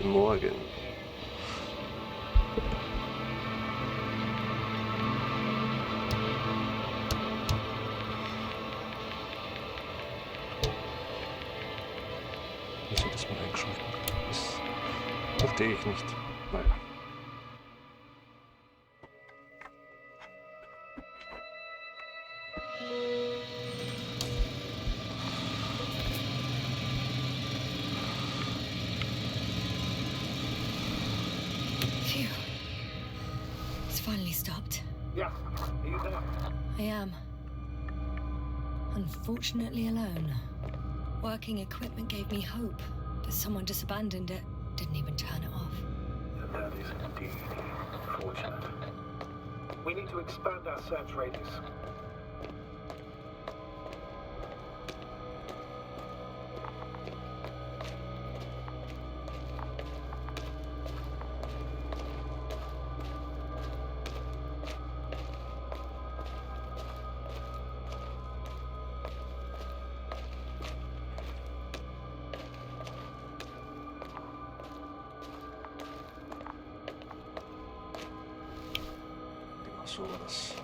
Guten Morgen. Wieso das mal eingeschaltet? Das verstehe ich nicht. Naja. Phew. It's finally stopped. Yeah, are you there? I am. Unfortunately alone. Working equipment gave me hope, but someone just abandoned it. Didn't even turn it off. That is indeed fortunate. We need to expand our search radius. So war das.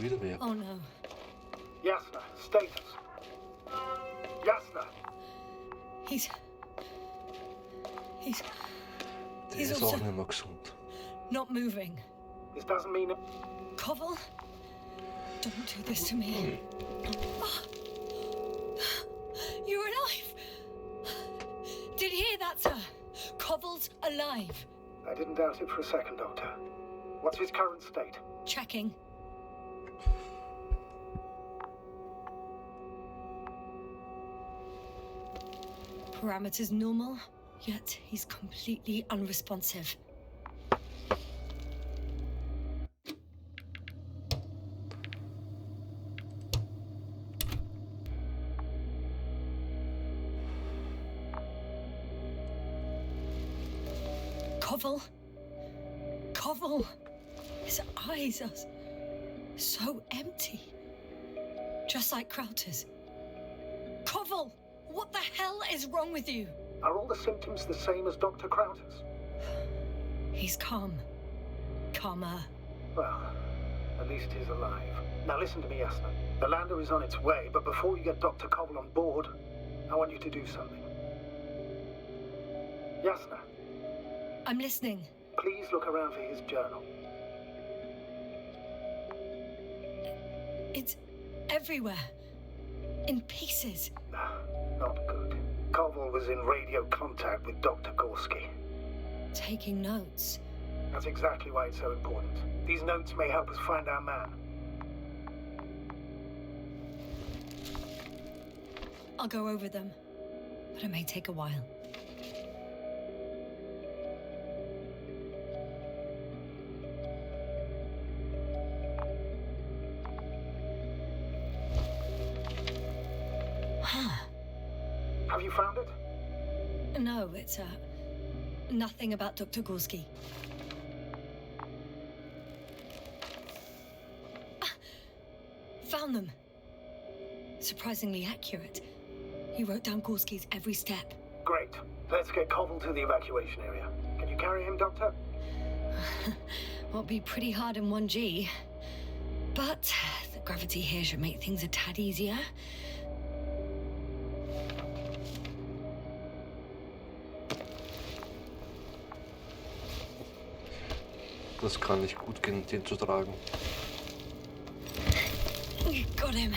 Wieder wer. Oh no. Jasna, status. Jasna. He's Der ist also auch nicht mehr gesund. not moving. This doesn't mean... Koval? Don't do this to me. Oh. You're alive! Did you hear that, sir? Koval's alive. I didn't doubt it for a second, Doctor. What's his current state? Checking. Parameters normal, yet he's completely unresponsive. Koval? Koval? His eyes are so empty. Just like Krauter's. Koval! What the hell is wrong with you? Are all the symptoms the same as Dr. Krauter's? He's calm. Calmer. Well, at least he's alive. Now listen to me, Jasna. The lander is on its way, but before you get Dr. Koval on board, I want you to do something. Jasna, I'm listening. please look around for his journal. It's everywhere. In pieces. Not good. Koval was in radio contact with Dr. Gorski. Taking notes. That's exactly why it's so important. These notes may help us find our man. I'll go over them, but it may take a while. Have you found it? No, it's nothing about Dr. Gorski. Found them. Surprisingly accurate. He wrote down Gorski's every step. Great. Let's get Koval to the evacuation area. Can you carry him, Doctor? Won't be pretty hard in 1G. But the gravity here should make things a tad easier. Das kann nicht gut gehen, den zu tragen. Got him.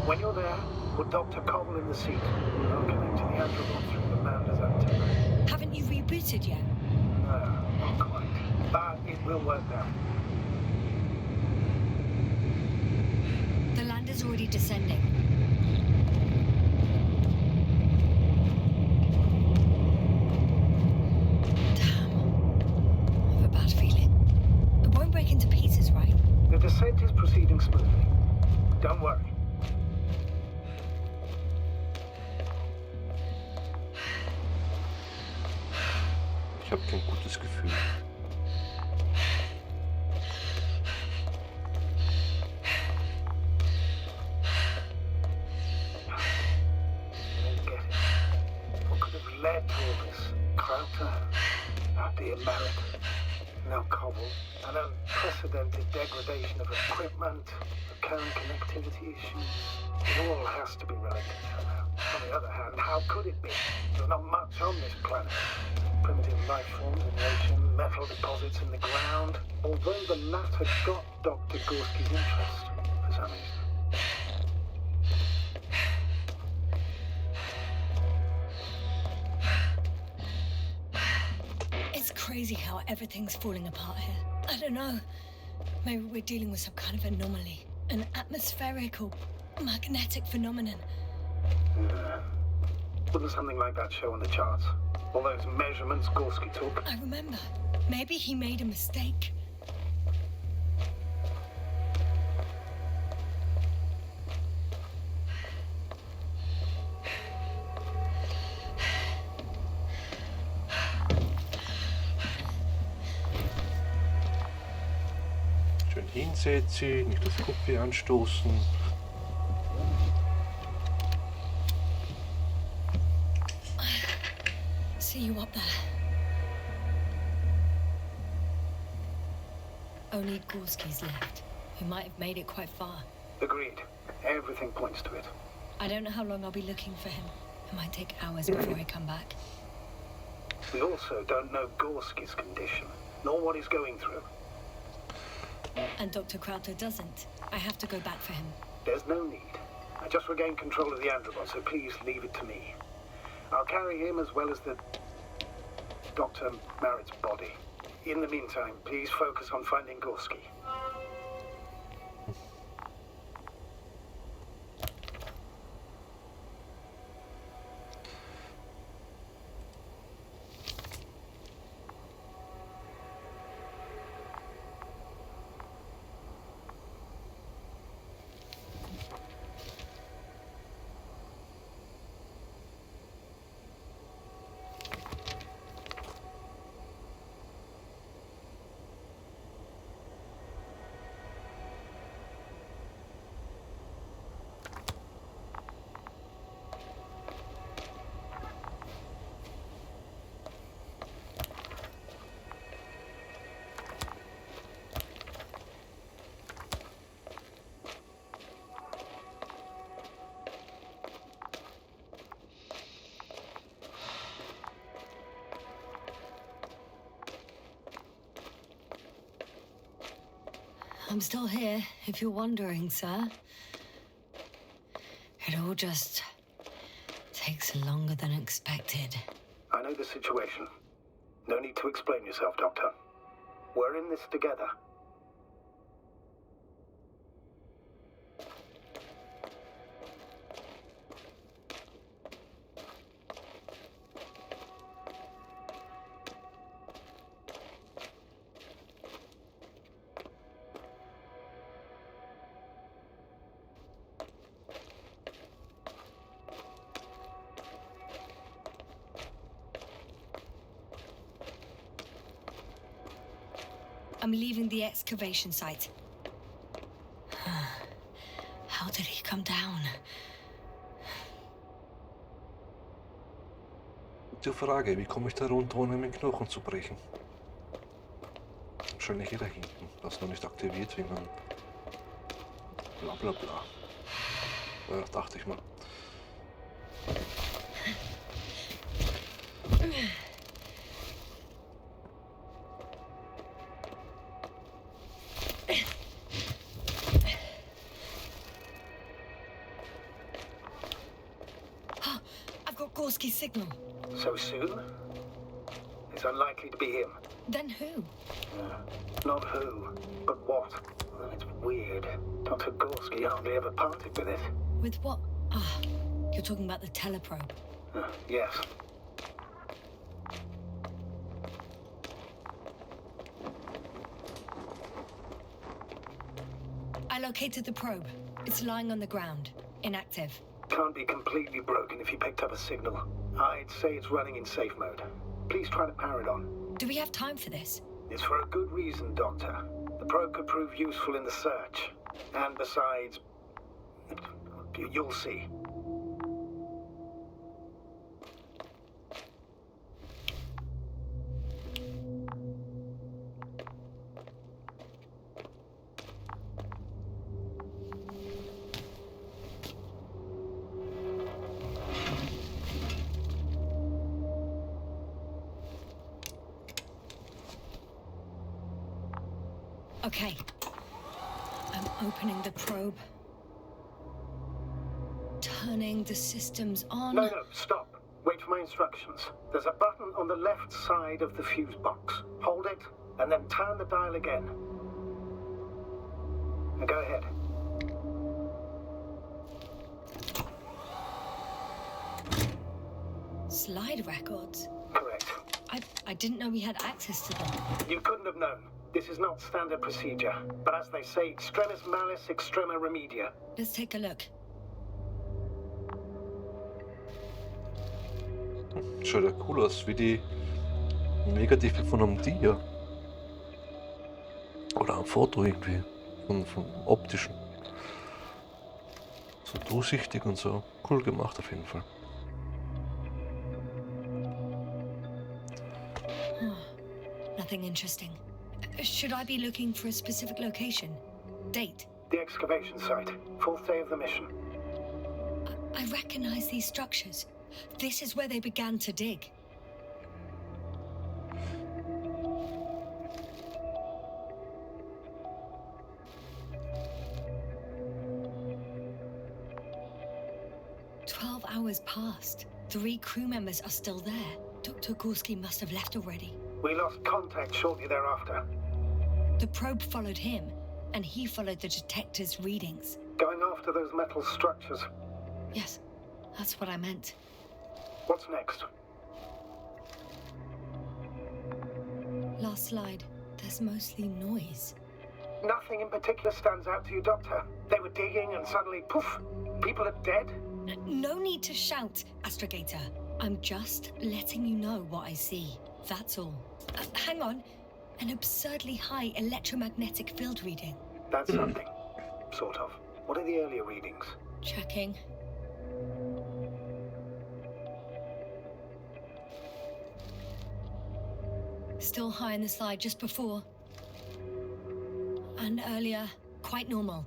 When you're there, put Dr. Koval in the seat. I'll connect to the Androbot through the Manda's antenna. Haven't you rebooted yet? No, not quite. But it will work now. The lander's already descending. Damn. I have a bad feeling. It won't break into pieces, right? The descent is proceeding smoothly. Don't worry. Ich habe kein gutes Gefühl. What could have led to all this? Krauter? Oh dear, Merritt. Now Koval. An unprecedented degradation of equipment, recurrent connectivity issues. It all has to be related somehow. On the other hand, how could it be? There's not much on this planet. Primitive life forms in the ocean, metal deposits in the ground. Although the latter got Dr. Gorski's interest, for some reason. It's crazy how everything's falling apart here. I don't know. Maybe we're dealing with some kind of anomaly. An atmospheric or magnetic phenomenon. Yeah. Wouldn't something like that show on the charts? All those measurements Gorski took? I remember. Maybe he made a mistake. Schön hinsetzen, nicht das Kopf anstoßen. See you up there. Only Gorski's left. We might have made it quite far. Agreed. Everything points to it. I don't know how long I'll be looking for him. It might take hours before I come back. We also don't know Gorski's condition, nor what he's going through. And Dr. Krauter doesn't. I have to go back for him. There's no need. I just regained control of the Androbot, so please leave it to me. I'll carry him as well as the Dr. Merritt's body. In the meantime, please focus on finding Gorski. I'm still here, if you're wondering, sir. It all just takes longer than expected. I know the situation. No need to explain yourself, Doctor. We're in this together. I'm leaving the excavation site. How did he come down? Die Frage, wie komme ich da runter, ohne meinen Knochen zu brechen? Wahrscheinlich hier da hinten, das noch nicht aktiviert, wie man bla bla bla. Ja, dachte ich mal. I've got Gorski's signal. So soon? It's unlikely to be him. Then who? Not who, but what. Well, it's weird. Dr. Gorski hardly ever parted with it. With what? You're talking about the teleprobe. Yes. I located the probe. It's lying on the ground, inactive. Can't be completely broken if you picked up a signal. I'd say it's running in safe mode. Please try to power it on. Do we have time for this? It's for a good reason, Doctor. The probe could prove useful in the search. And besides, you'll see. Okay. I'm opening the probe. Turning the systems on. No, stop. Wait for my instructions. There's a button on the left side of the fuse box. Hold it, and then turn the dial again. Now go ahead. Slide records? Correct. I didn't know we had access to them. You couldn't have known. This is not standard procedure. But as they say, extremis malice, extrema remedia. Let's take a look. Schaut ja cool aus, wie die Negative von einem Dia. Oder ein Foto irgendwie. Vom optischen. So durchsichtig und so. Cool gemacht auf jeden Fall. Nothing interesting. Should I be looking for a specific location? Date? The excavation site. 4th day of the mission. I recognize these structures. This is where they began to dig. Hours passed. 3 crew members are still there. Dr. Gorski must have left already. We lost contact shortly thereafter. The probe followed him, and he followed the detector's readings. Going after those metal structures. Yes, that's what I meant. What's next? Last slide. There's mostly noise. Nothing in particular stands out to you, Doctor. They were digging and suddenly, poof, people are dead? No need to shout, Astrogator. I'm just letting you know what I see. That's all. Hang on. An absurdly high electromagnetic field reading. That's something. Sort of. What are the earlier readings? Checking. Still high in the slide just before. And earlier, quite normal.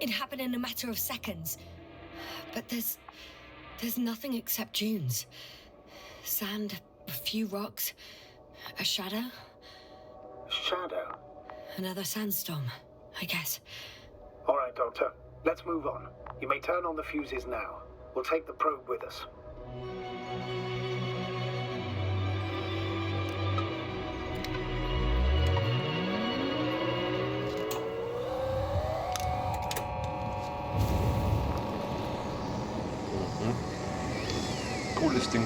It happened in a matter of seconds. But there's nothing except dunes. Sand, a few rocks, a shadow. Shadow? Another sandstorm, I guess. All right, Doctor. Let's move on. You may turn on the fuses now. We'll take the probe with us. das Ding.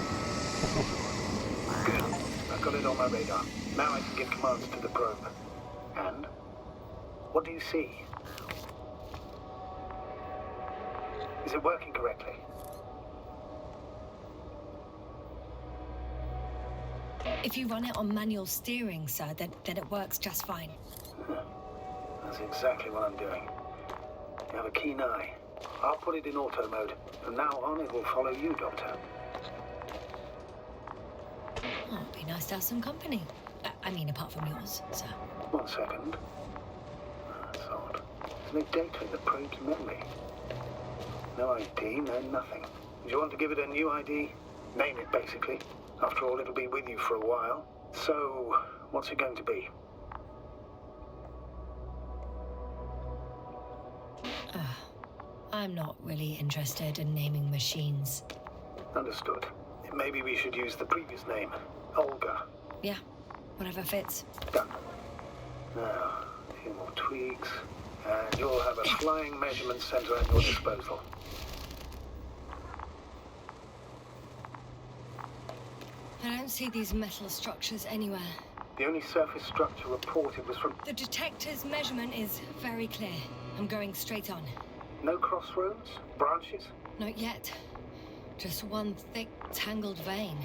Good. I've got it on my radar. Now I can give commands to the probe. And? What do you see? Is it working correctly? If you run it on manual steering, sir, then it works just fine. That's exactly what I'm doing. You have a keen eye. I'll put it in auto mode. From now on, it will follow you, Doctor. Oh, it'd be nice to have some company. I mean, apart from yours, sir. 1 second. That's odd. There's no data in the probe's memory. No ID, no nothing. Do you want to give it a new ID? Name it, basically. After all, it'll be with you for a while. So, what's it going to be? I'm not really interested in naming machines. Understood. Maybe we should use the previous name. Olga. Yeah, whatever fits. Done. Now, a few more tweaks. And you'll have a flying measurement center at your disposal. I don't see these metal structures anywhere. The only surface structure reported was from... The detector's measurement is very clear. I'm going straight on. No crossroads? Branches? Not yet. Just one thick, tangled vein.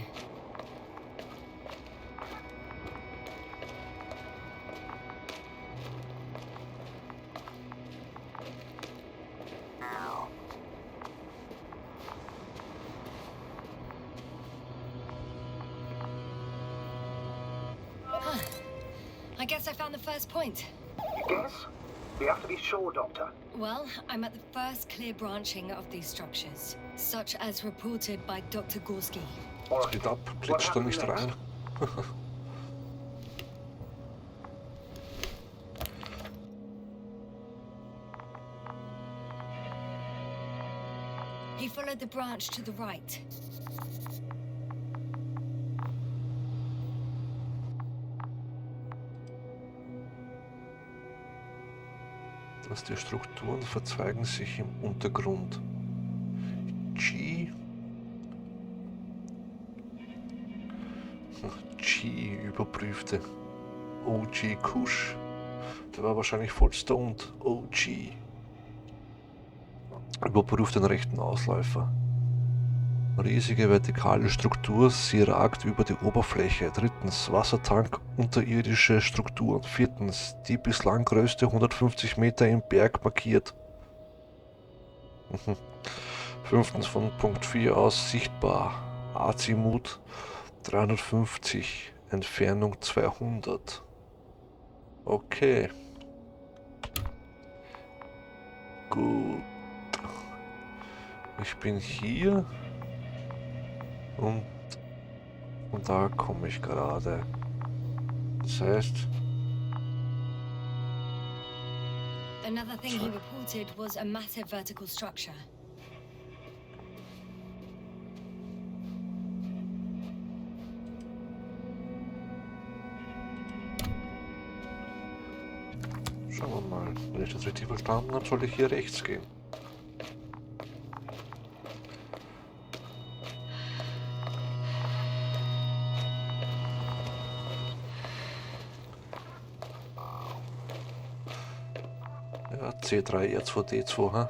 Huh. I guess I found the first point. You guess? We have to be sure, Doctor. Well, I'm at the first clear branching of these structures, such as reported by Dr. Gorski. All right. Geht ab, What klitscht da happens nicht next? rein. He followed the branch to the right. Dass die Strukturen verzweigen sich im Untergrund. G überprüfte. OG Kusch. Der war wahrscheinlich voll stoned. OG. Überprüft den rechten Ausläufer. Riesige vertikale Struktur, sie ragt über die Oberfläche. Drittens, Wassertank, unterirdische Strukturen. Viertens, die bislang größte 150 Meter im Berg markiert. Fünftens, von Punkt 4 aus sichtbar. Azimut 350, Entfernung 200. Okay. Gut. Ich bin hier. Und da komme ich gerade. Das heißt... Another thing he reported was a massive vertical structure. Schauen wir mal. Wenn ich das richtig verstanden habe, soll ich hier rechts gehen. Ja, C3, R2, D2, ha?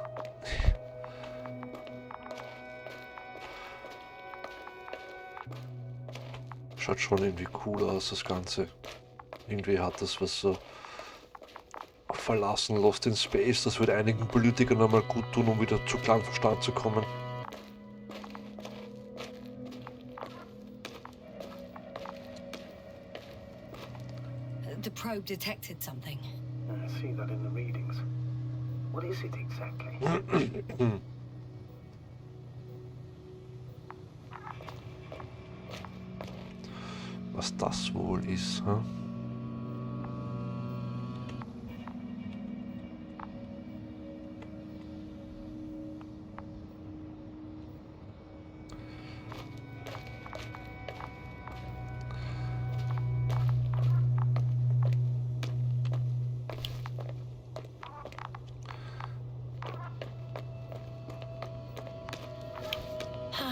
Schaut schon irgendwie cool aus, das Ganze. Irgendwie hat das was so verlassen, Lost in Space. Das würde einigen Politikern einmal gut tun, um wieder zu Klangverstand zu kommen. The probe detected something. I see that in the readings. What is it exactly? Was das wohl ist, hm?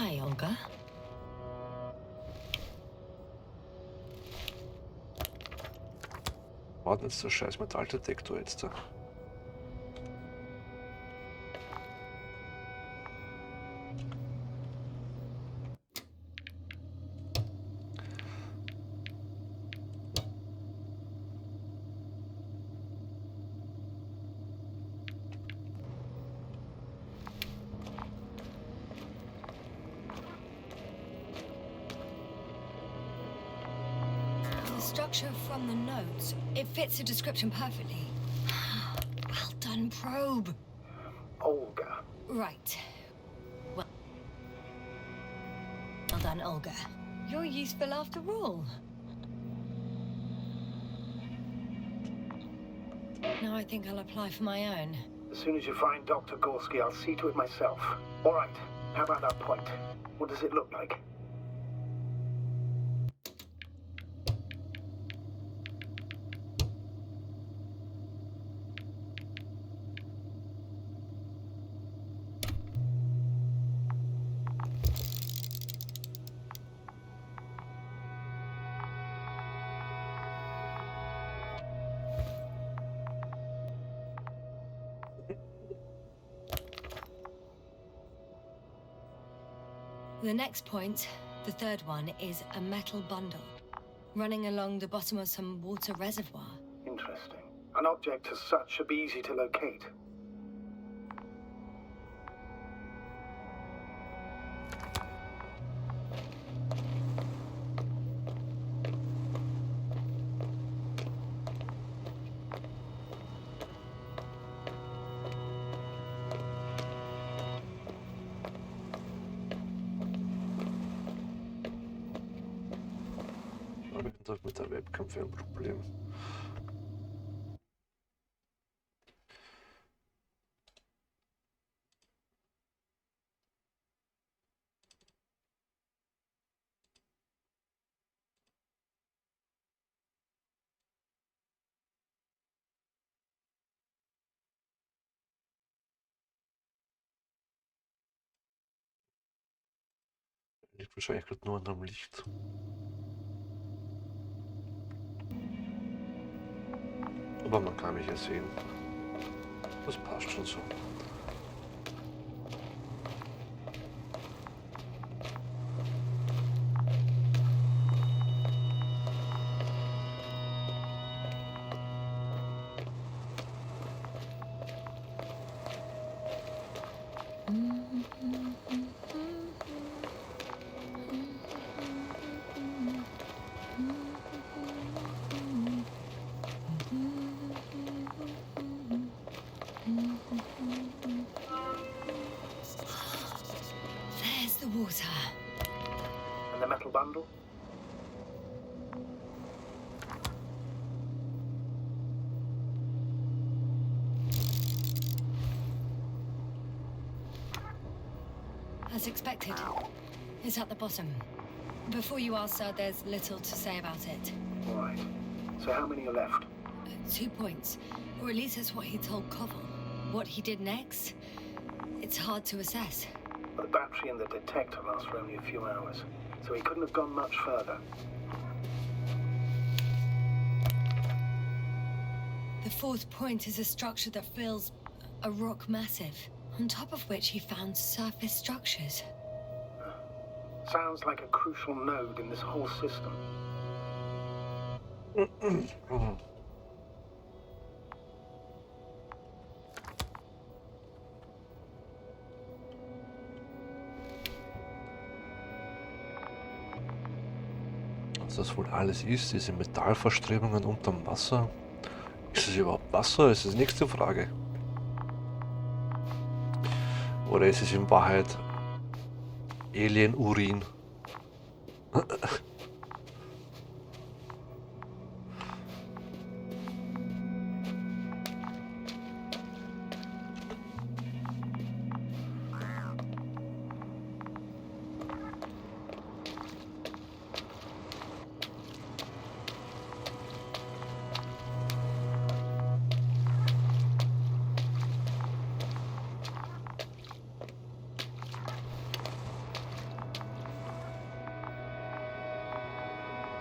Hi, Olga. war denn jetzt der scheiß Metalldetektor jetzt da? The structure from the notes, it fits the description perfectly. Well done, probe. Olga. Right. Well done, Olga. You're useful after all. Now I think I'll apply for my own. As soon as you find Dr. Gorski, I'll see to it myself. All right. How about that point? What does it look like? The next point, the third one, is a metal bundle running along the bottom of some water reservoir. Interesting. An object as such should be easy to locate. Mit der Webcam für ein Problem. Liegt wahrscheinlich gerade nur an dem Licht. Aber man kann mich ja sehen. Das passt schon so. There's the water. And the metal bundle? As expected. It's at the bottom. Before you ask, sir, there's little to say about it. All right. So how many are left? 2 points. Or at least that's what he told Koval. What he did next, it's hard to assess. The battery and the detector last for only a few hours, so he couldn't have gone much further. The fourth point is a structure that fills a rock massive, on top of which he found surface structures. Sounds like a crucial node in this whole system. Was das wohl alles ist, diese Metallverstrebungen unterm Wasser. Ist es überhaupt Wasser? Ist die nächste Frage. Oder ist es in Wahrheit Alien-Urin?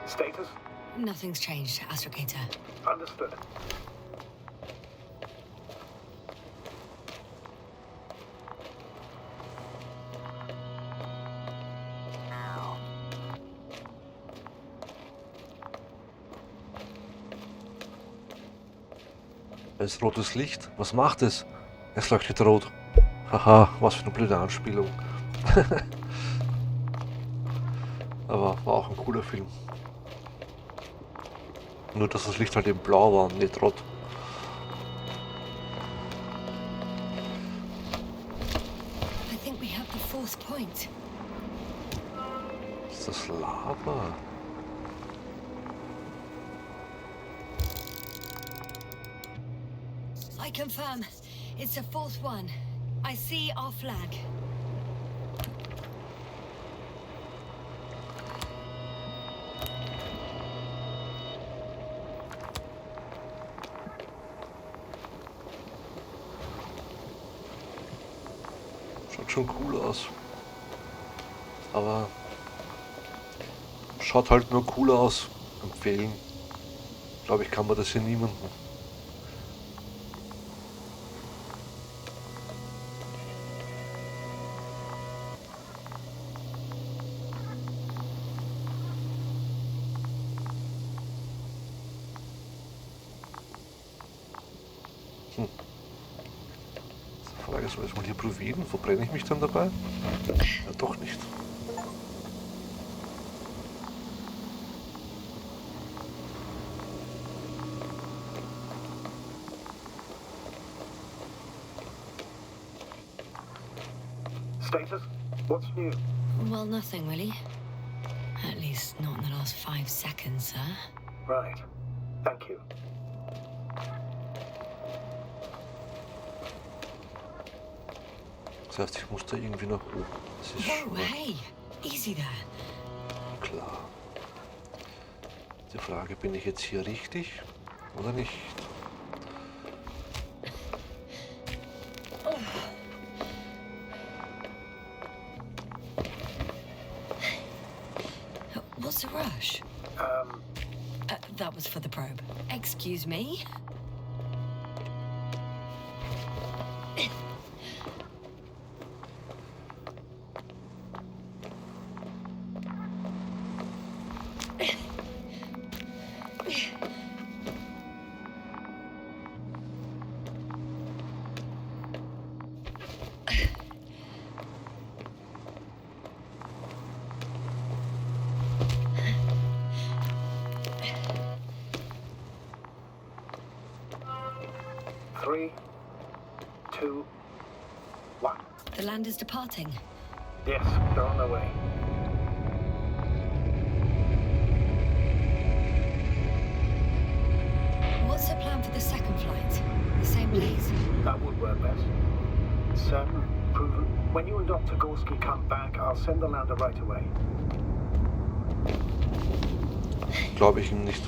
Status? Nothing's changed, Astrogator. Understood. Es ist rotes Licht. Was macht es? Es leuchtet rot. Haha, was für eine blöde Anspielung. Aber war auch ein cooler Film. Nur, dass das Licht halt eben blau war und nicht rot. I think we have the fourth point. Ist das Lava? I confirm. It's the fourth one. I see our flag. Schaut schon cool aus. Aber schaut halt nur cool aus. Empfehlen. Glaube ich, kann man das hier niemandem. Die Frage ist, soll ich mal hier probieren? Verbrenne ich mich dann dabei? Ja, doch nicht. Status? What's new? Well, nothing really. At least not in the last 5 seconds, sir. Right. Thank you. Das heißt, ich muss da irgendwie nach oben. Das ist Whoa, schon hey! Easy there. klar. Die Frage, bin ich jetzt hier richtig oder nicht? What's the rush? That was for the probe. Excuse me? Three, two, one. The land is departing. Yes, they're on their way. What's the plan for the second flight? The same place? That would work best. Certain, proven. When you and Dr. Gorski come back, I'll send the lander right away. Glaube ich ihm nicht.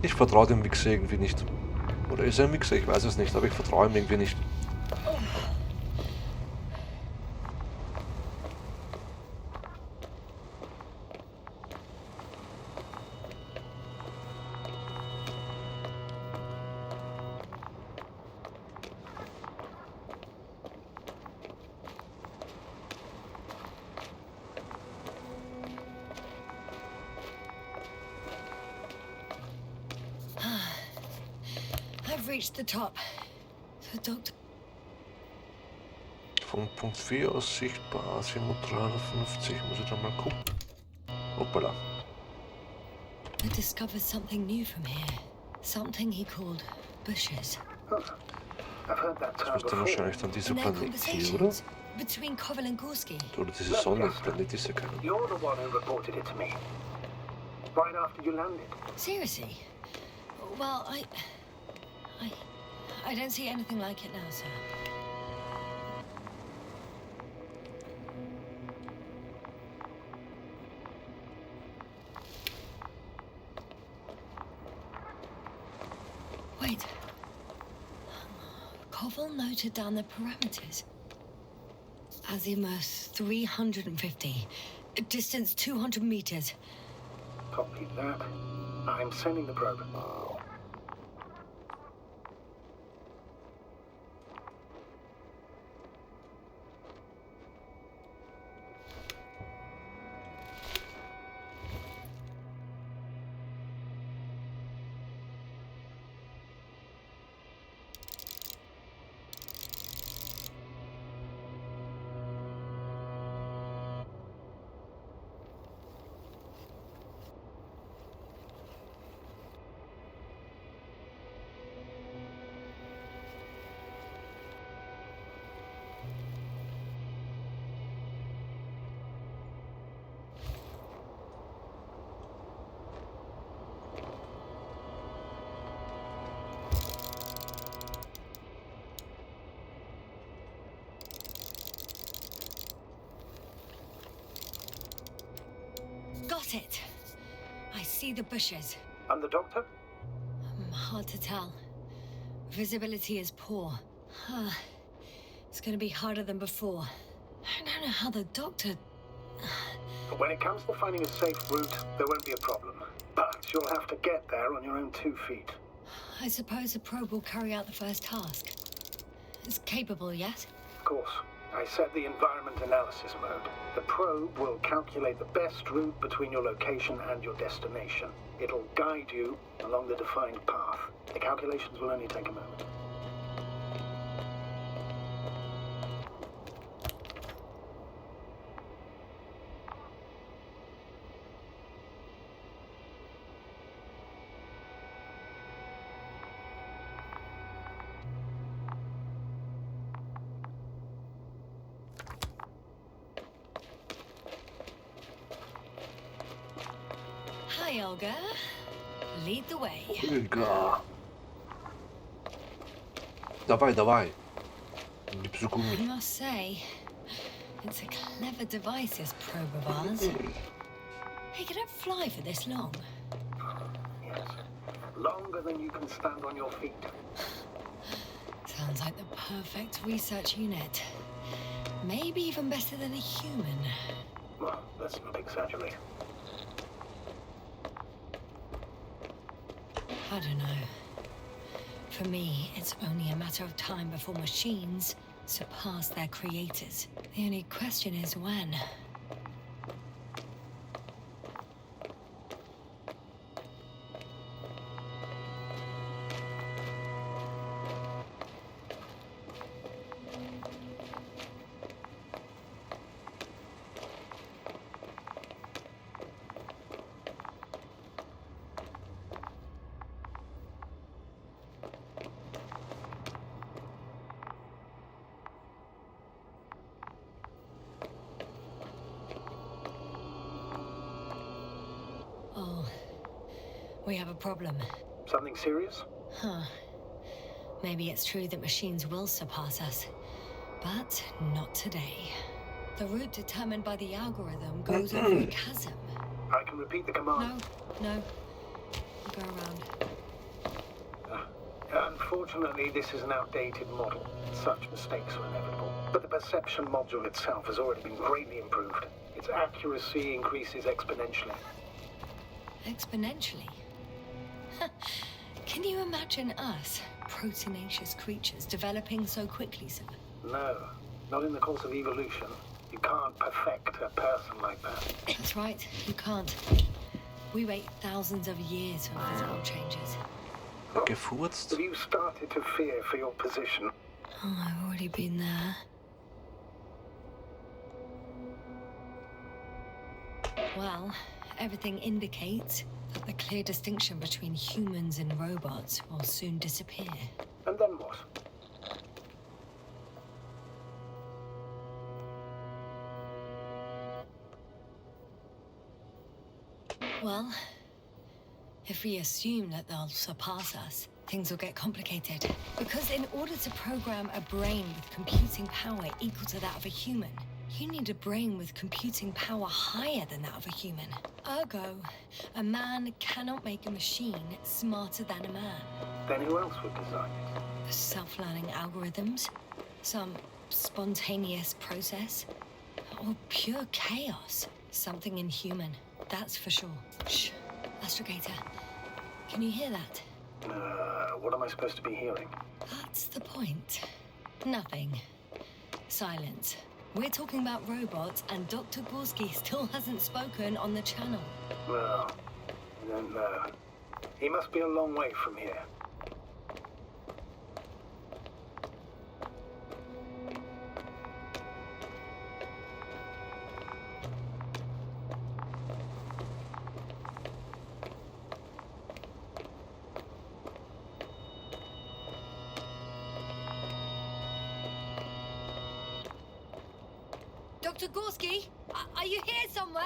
Ich vertraue dem Wichser irgendwie nicht. Oder ist er ein Wichser? Ich weiß es nicht, aber ich vertraue ihm irgendwie nicht. I've reached the top. The doctor. Von Punkt 4 aus sichtbar, 750, muss ich da mal gucken. Hoppala. I discovered something new from here. Something he called bushes. I've heard that Das term müsste before. wahrscheinlich dann dieser In their Planet hier, oder? conversations between Koval and Gorski. Oder diese Sonne, Planet ist ja keiner. You're the one who reported it to me. Right after you landed. Seriously? Well, I don't see anything like it now, sir. Wait. Koval noted down the parameters. Azimuth 350. Distance 200 meters. Copy that. I'm sending the probe. Got it. I see the bushes. And the doctor? Hard to tell. Visibility is poor. It's gonna be harder than before. I don't know how the doctor... When it comes to finding a safe route, there won't be a problem. But you'll have to get there on your own 2 feet. I suppose the probe will carry out the first task. It's capable yet? Of course. I set the environment analysis mode. The probe will calculate the best route between your location and your destination. It'll guide you along the defined path. The calculations will only take a moment. Hi, Olga. Lead the way. Olga. Давай, давай. Не I психуй. must say, it's a clever device, this probe of ours. Hey, could it fly for this long? Yes. Longer than you can stand on your feet. Sounds like the perfect research unit. Maybe even better than a human. Well, let's not exaggerate. I don't know. For me, it's only a matter of time before machines surpass their creators. The only question is when. Oh, we have a problem. Something serious? Huh. Maybe it's true that machines will surpass us, but not today. The route determined by the algorithm goes over a chasm. I can repeat the command. No. Go around. Unfortunately, this is an outdated model. Such mistakes are inevitable. But the perception module itself has already been greatly improved. Its accuracy increases exponentially. Exponentially? Can you imagine us, proteinaceous creatures, developing so quickly, sir? No, not in the course of evolution. You can't perfect a person like that. That's right, you can't. We wait thousands of years for physical changes. Gefurzt? Have you started to fear for your position? Oh, I've already been there. Well, everything indicates that the clear distinction between humans and robots will soon disappear. And then what? Well, if we assume that they'll surpass us, things will get complicated. Because in order to program a brain with computing power equal to that of a human, you need a brain with computing power higher than that of a human. Ergo, a man cannot make a machine smarter than a man. Then who else would design it? The self-learning algorithms, some spontaneous process, or pure chaos. Something inhuman, that's for sure. Shh, Astrogator, Can you hear that? What am I supposed to be hearing? That's the point. Nothing. Silence. We're talking about robots, and Dr. Gorski still hasn't spoken on the channel. Well, I don't know. He must be a long way from here. Dr. Gorski, are you here somewhere?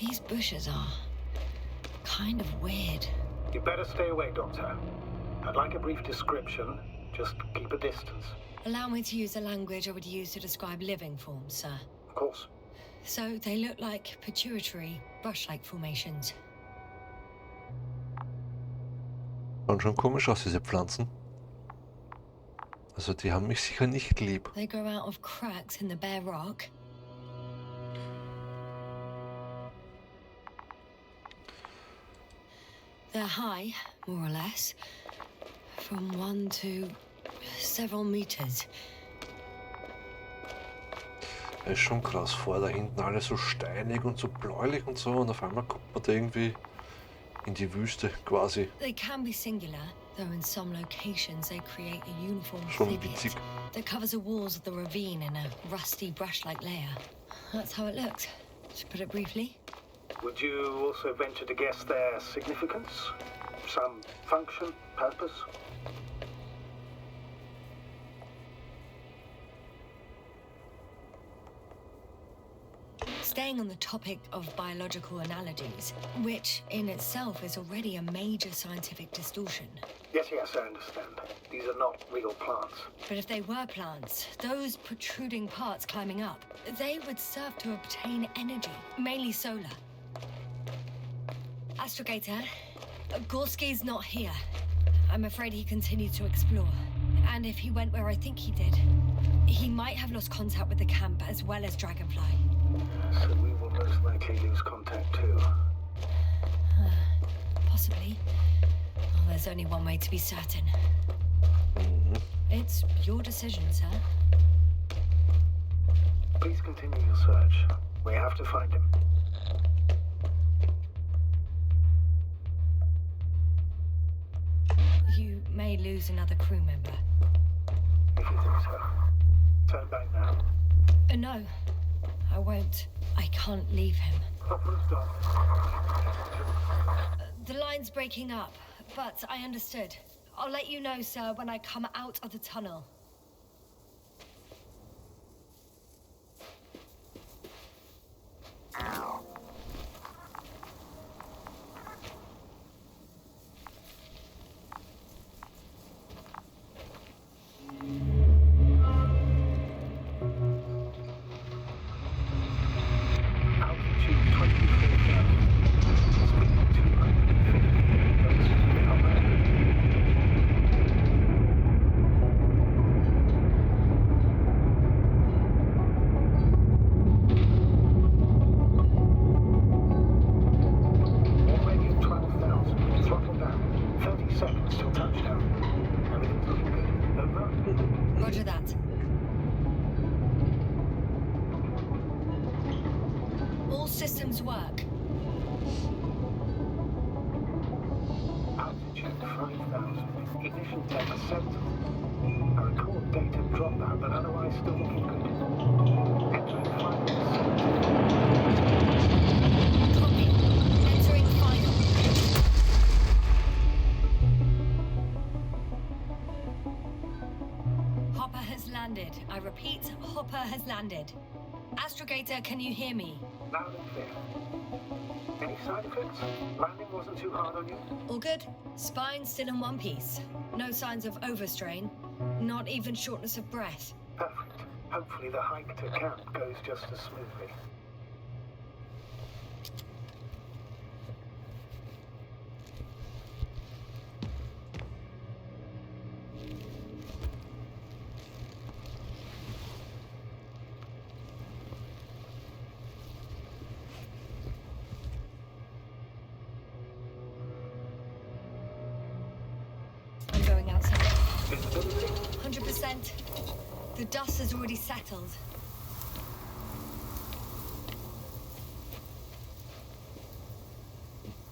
These bushes are kind of weird. You better stay away, Doctor. I'd like a brief description. Just keep a distance. Allow me to use the language I would use to describe living forms, sir. Of course. So they look like pituitary, brush-like formations. Schauen schon komisch aus, diese Pflanzen. Also die haben mich sicher nicht lieb. They grow out of cracks in the bare rock. They're high, more or less, from 1 to several meters. Ist schon krass, vor da hinten alles so steinig und so bläulich und so, und auf einmal kommt man da irgendwie in die Wüste quasi. They can be singular, though in some locations they create a uniform Schon thicket witzig. that covers the walls of the ravine in a rusty brush-like layer. That's how it looks, to put it briefly. Would you also venture to guess their significance? Some function, purpose? Staying on the topic of biological analogies, which in itself is already a major scientific distortion. Yes, I understand. These are not real plants. But if they were plants, those protruding parts climbing up, they would serve to obtain energy, mainly solar. Astrogator, Gorski's not here. I'm afraid he continued to explore. And if he went where I think he did, he might have lost contact with the camp as well as Dragonfly. So we will most likely lose contact too. Possibly. Well, there's only one way to be certain. It's your decision, sir. Please continue your search. We have to find him. You may lose another crew member. If you think so. Turn back now. No, I won't. I can't leave him. Full stop. The line's breaking up, but I understood. I'll let you know, sir, when I come out of the tunnel. Altitude 24,000. Speed 250. Those are there. Already at 12,000. Throttle down. 30 seconds till touchdown. Everything's looking good. Over. Roger that. All systems work. Altitude 5,000. Ignition 10%. I record data dropout, but otherwise still looking good. Entering final. Copy. Entering final. Hopper has landed. I repeat, Hopper has landed. Astrogator, can you hear me? Loud and clear. Any side effects? Landing wasn't too hard on you? All good. Spine still in one piece. No signs of overstrain. Not even shortness of breath. Perfect. Hopefully the hike to camp goes just as smoothly. I'm going outside. Visibility? 100%. The dust has already settled.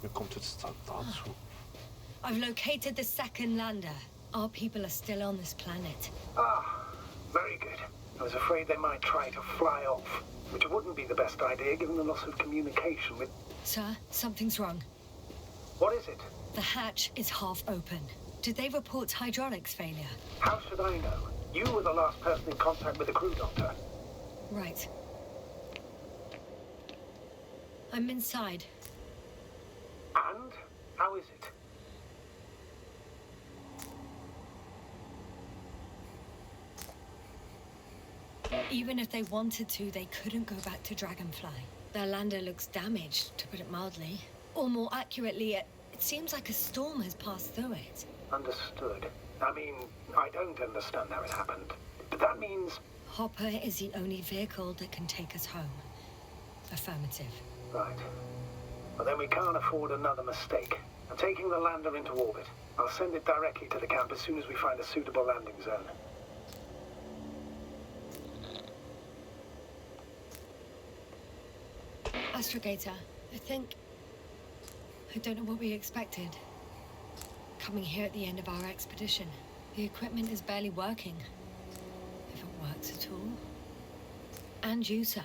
Wie kommt jetzt dazu? I've located the second lander. Our people are still on this planet. Ah, very good. I was afraid they might try to fly off, which wouldn't be the best idea given the loss of communication with... Sir, something's wrong. What is it? The hatch is half open. Did they report hydraulics failure? How should I know? You were the last person in contact with the crew, Doctor. Right. I'm inside. And? How is it? Even if they wanted to, they couldn't go back to Dragonfly. Their lander looks damaged, to put it mildly. Or more accurately, it seems like a storm has passed through it. Understood. I mean, I don't understand how it happened. But that means... Hopper is the only vehicle that can take us home. Affirmative. Right. Well, then we can't afford another mistake. I'm taking the lander into orbit. I'll send it directly to the camp as soon as we find a suitable landing zone. Astrogator, I don't know what we expected. Coming here at the end of our expedition. The equipment is barely working. If it works at all. And you, sir.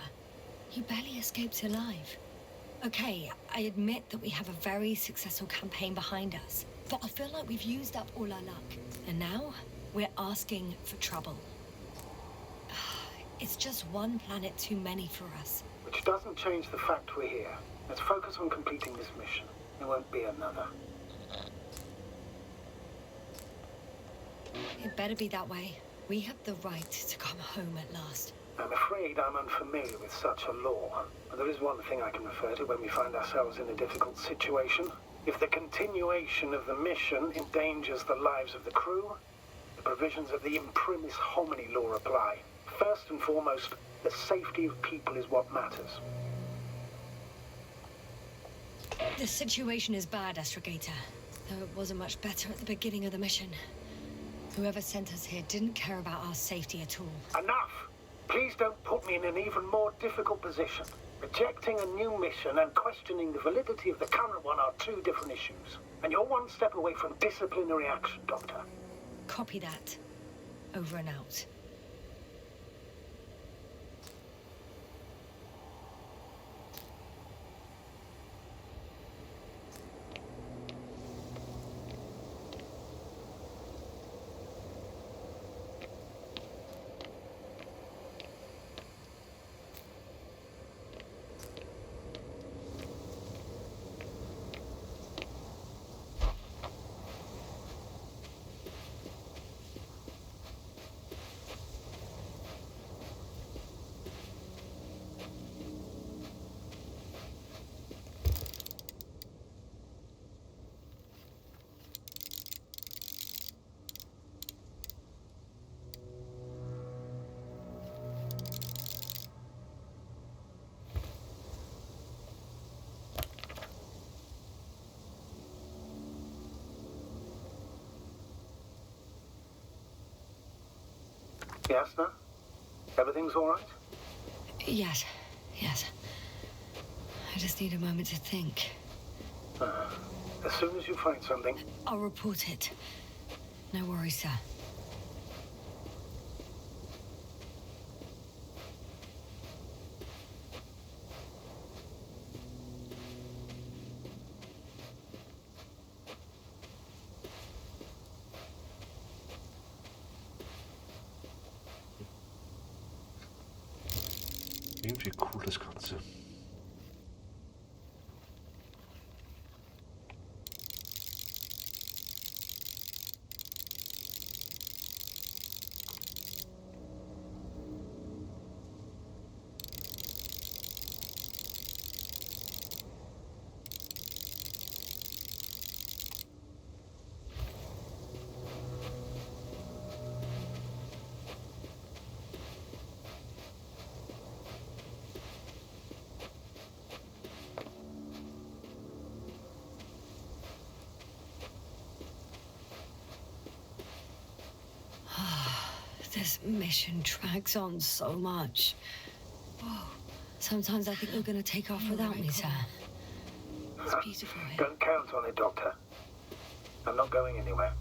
You barely escaped alive. Okay, I admit that we have a very successful campaign behind us. But I feel like we've used up all our luck. And now, we're asking for trouble. It's just one planet too many for us. Which doesn't change the fact we're here. Let's focus on completing this mission. There won't be another. It better be that way. We have the right to come home at last. I'm afraid I'm unfamiliar with such a law. But there is one thing I can refer to when we find ourselves in a difficult situation. If the continuation of the mission endangers the lives of the crew, the provisions of the imprimis homini law apply. First and foremost, the safety of people is what matters. The situation is bad, Astrogator. Though it wasn't much better at the beginning of the mission. Whoever sent us here didn't care about our safety at all. Enough! Please don't put me in an even more difficult position. Rejecting a new mission and questioning the validity of the current one are two different issues. And you're one step away from disciplinary action, Doctor. Copy that. Over and out. Yes, no? Everything's all right? Yes. I just need a moment to think. As soon as you find something... I'll report it. No worries, sir. Irgendwie cool das Ganze. This mission drags on so much. Whoa. Sometimes I think you're gonna take off without me, sir. It's beautiful here. Don't count on it, Doctor. I'm not going anywhere.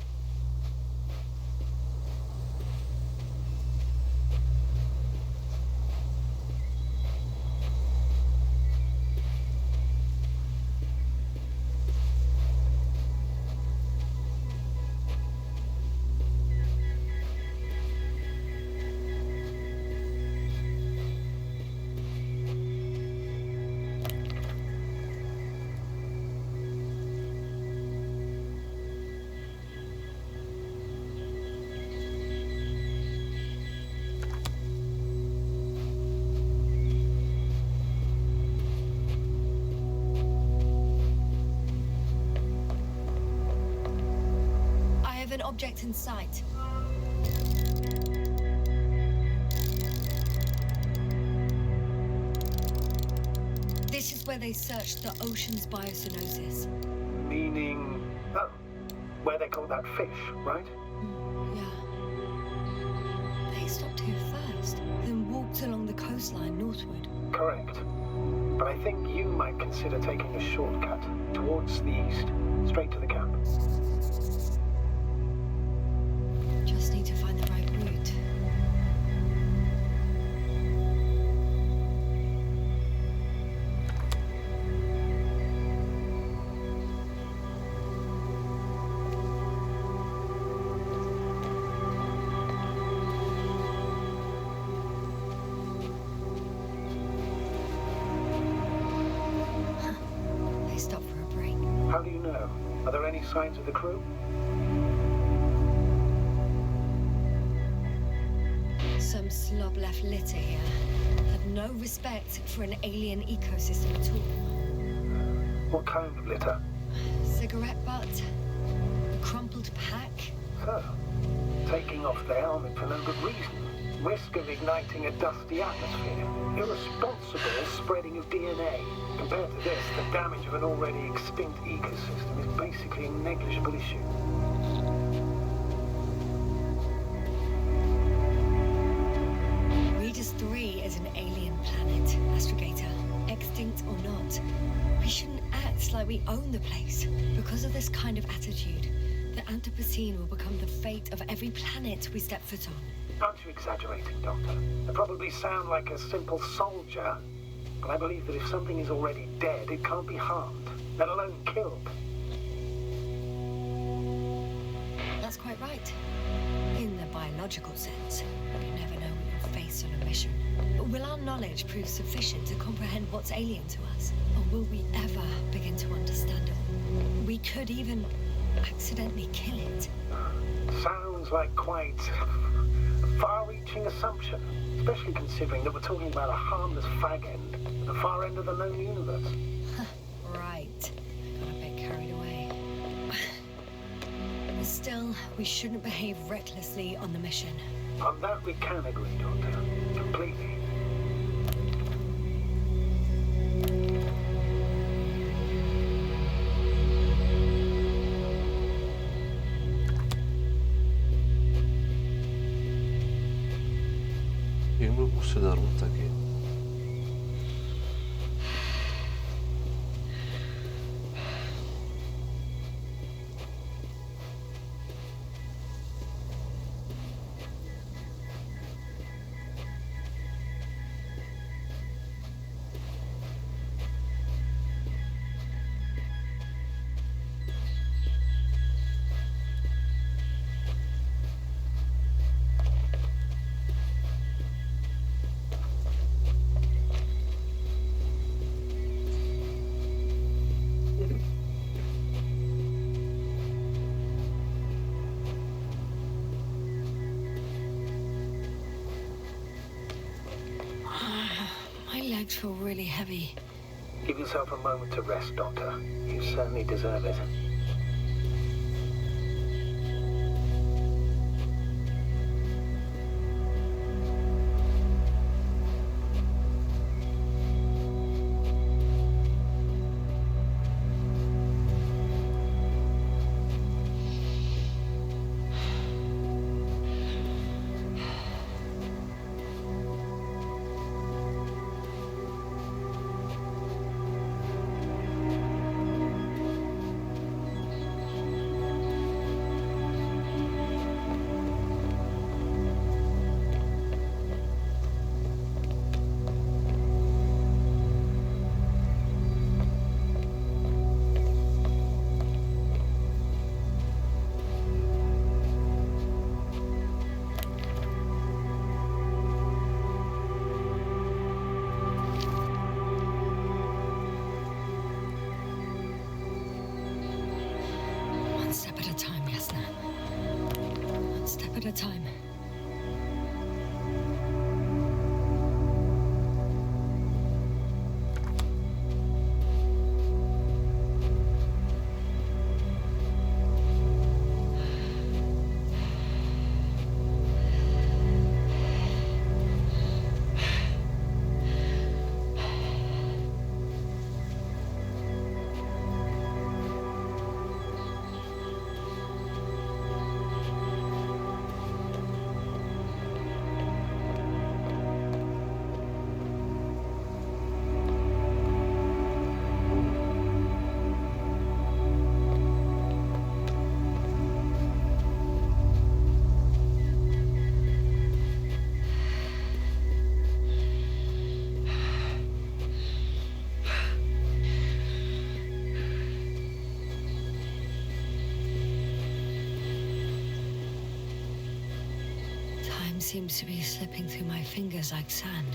An object in sight. This is where they searched the ocean's biocenosis. Meaning... oh, where they caught that fish, right? Yeah. They stopped here first, then walked along the coastline northward. Correct. But I think you might consider taking a shortcut towards the east, straight to the camp. Just need to find the right route. They stopped for a break. How do you know? Are there any signs of the crew? Some slob left litter here. Had no respect for an alien ecosystem at all. What kind of litter? Cigarette butt, a crumpled pack. So, taking off the helmet for no good reason. Risk of igniting a dusty atmosphere. Irresponsible spreading of DNA. Compared to this, the damage of an already extinct ecosystem is basically a negligible issue. Readers 3 is an alien planet, Astrogator. Extinct or not. We shouldn't act like we own the place. Because of this kind of attitude, the Anthropocene will become the fate of every planet we step foot on. Aren't you exaggerating, Doctor? I probably sound like a simple soldier, but I believe that if something is already dead, it can't be harmed, let alone killed. That's quite right. In the biological sense, you never know what you'll face on a mission. Will our knowledge prove sufficient to comprehend what's alien to us? Or will we ever begin to understand it? We could even accidentally kill it. Sounds like quite a far-reaching assumption, especially considering that we're talking about a harmless fag end at the far end of the known universe. Right. Got a bit carried away. Still, we shouldn't behave recklessly on the mission. On that we can agree, Doctor. Completely. Irgendwo musste da runtergehen. legs feel really heavy. Give yourself a moment to rest, Doctor. You certainly deserve it. One step at a time, Yasna. One step at a time. Time seems to be slipping through my fingers like sand.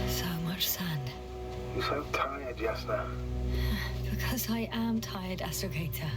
So much sand. You're so tired, Yasna. Because I am tired, Astrogator.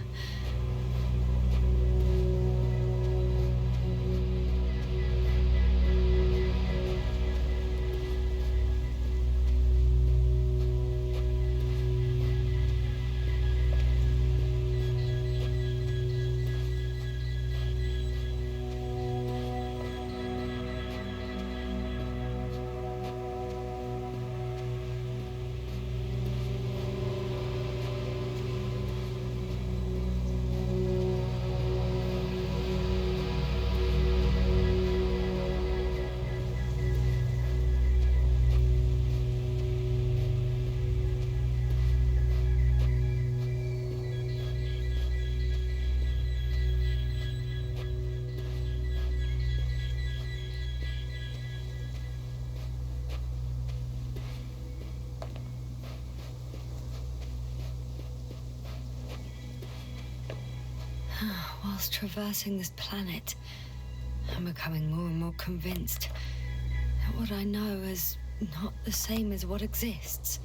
Whilst traversing this planet, I'm becoming more and more convinced that what I know is not the same as what exists.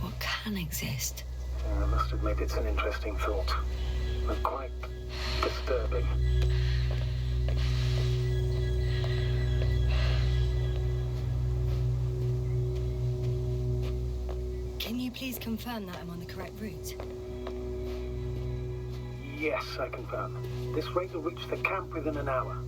What can exist. I must admit it's an interesting thought. But quite disturbing. Can you please confirm that I'm on the correct route? Yes, I confirm. This rate will reach the camp within an hour.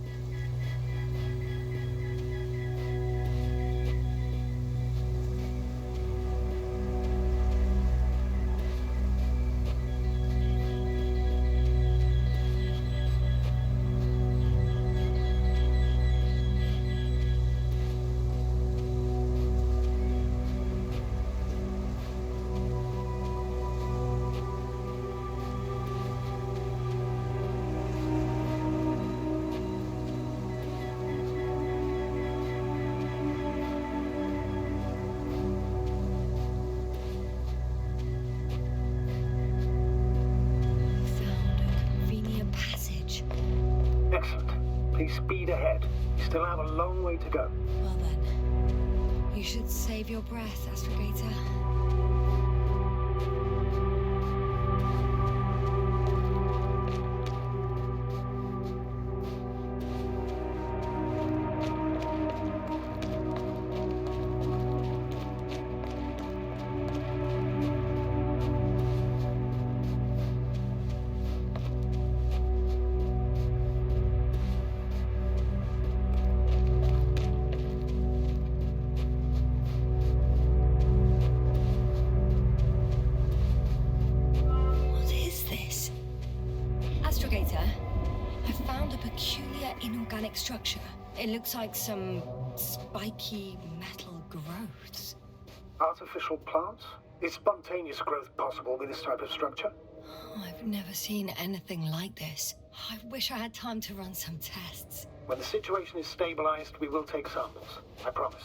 Please speed ahead. You still have a long way to go. Well then, you should save your breath, Astrogator. organic structure. It looks like some spiky metal growths. Artificial plants? Is spontaneous growth possible with this type of structure? Oh, I've never seen anything like this. I wish I had time to run some tests. When the situation is stabilized, we will take samples. I promise.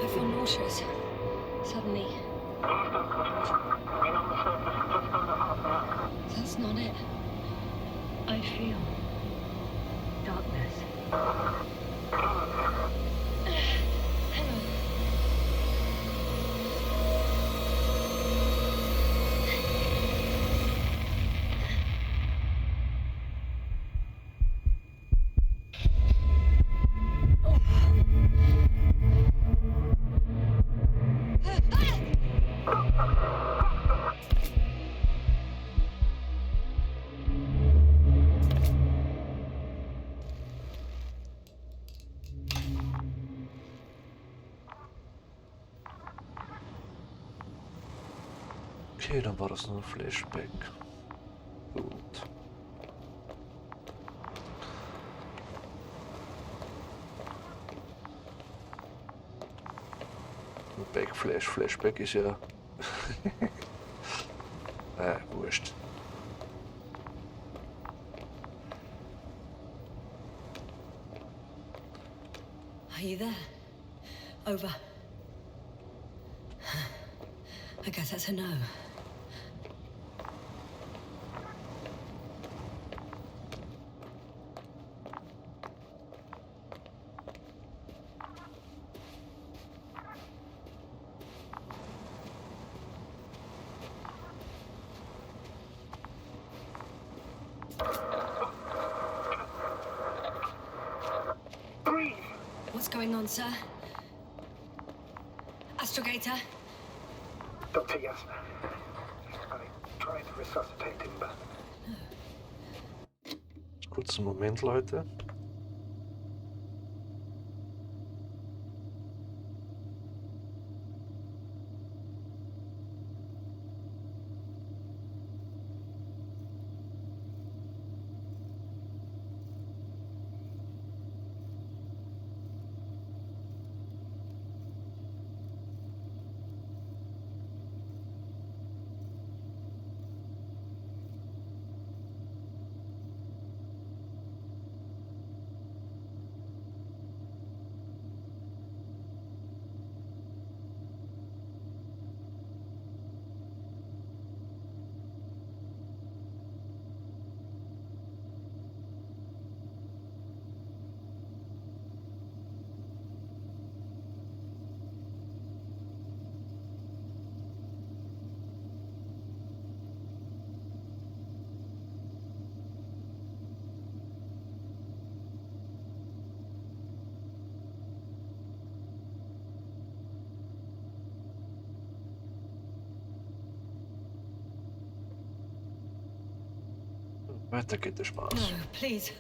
I feel nauseous. Suddenly. Been on the surface for just under half an hour. That's not it. I feel darkness. Hang on. Okay, dann war das nur ein Flashback. Gut. Backflash, Flashback ist ja... wurscht. Are you there? Over. I guess that's a no. Breathe! What's going on, sir? Astrogator? Dr. Yasna. I tried to resuscitate him, but... Kurzen Moment, Leute. Weiter geht der Spaß. No, please.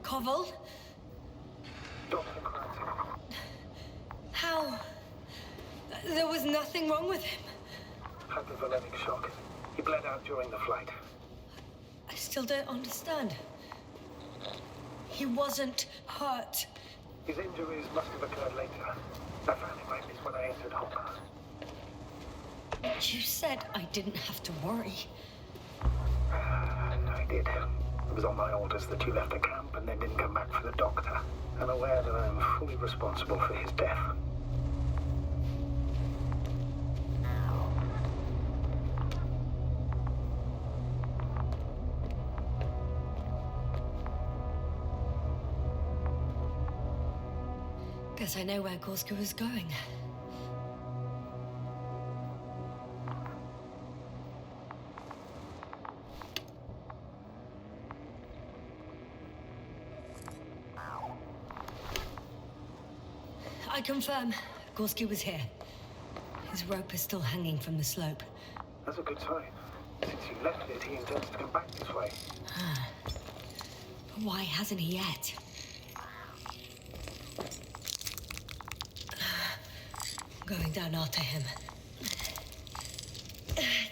Koval? Dr. Kranz. How? There was nothing wrong with him. Hypovolemic shock. He bled out during the flight. I still don't understand. He wasn't hurt. His injuries must have occurred later. I found him like this when I entered Hopper. You said I didn't have to worry. And I did. It was on my orders that you left the camp and then didn't come back for the doctor. I'm aware that I am fully responsible for his death. Guess I know where Gorska was going. I confirm, Gorski was here. His rope is still hanging from the slope. That's a good sign. Since he left it, he intends to come back this way. Why hasn't he yet? Going down after him.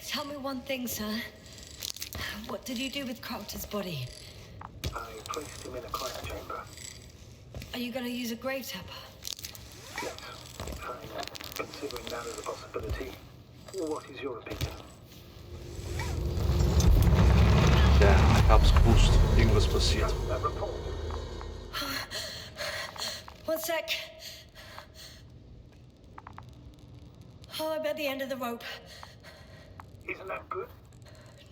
Tell me one thing, sir. What did you do with Crowther's body? I placed him in a cryo chamber. Are you going to use a grave tapper? Yes, fine. Considering that as a possibility, what is your opinion? Ja, ich hab's gewusst. Irgendwas passiert. That report. One sec. Oh, I'm at the end of the rope. Isn't that good?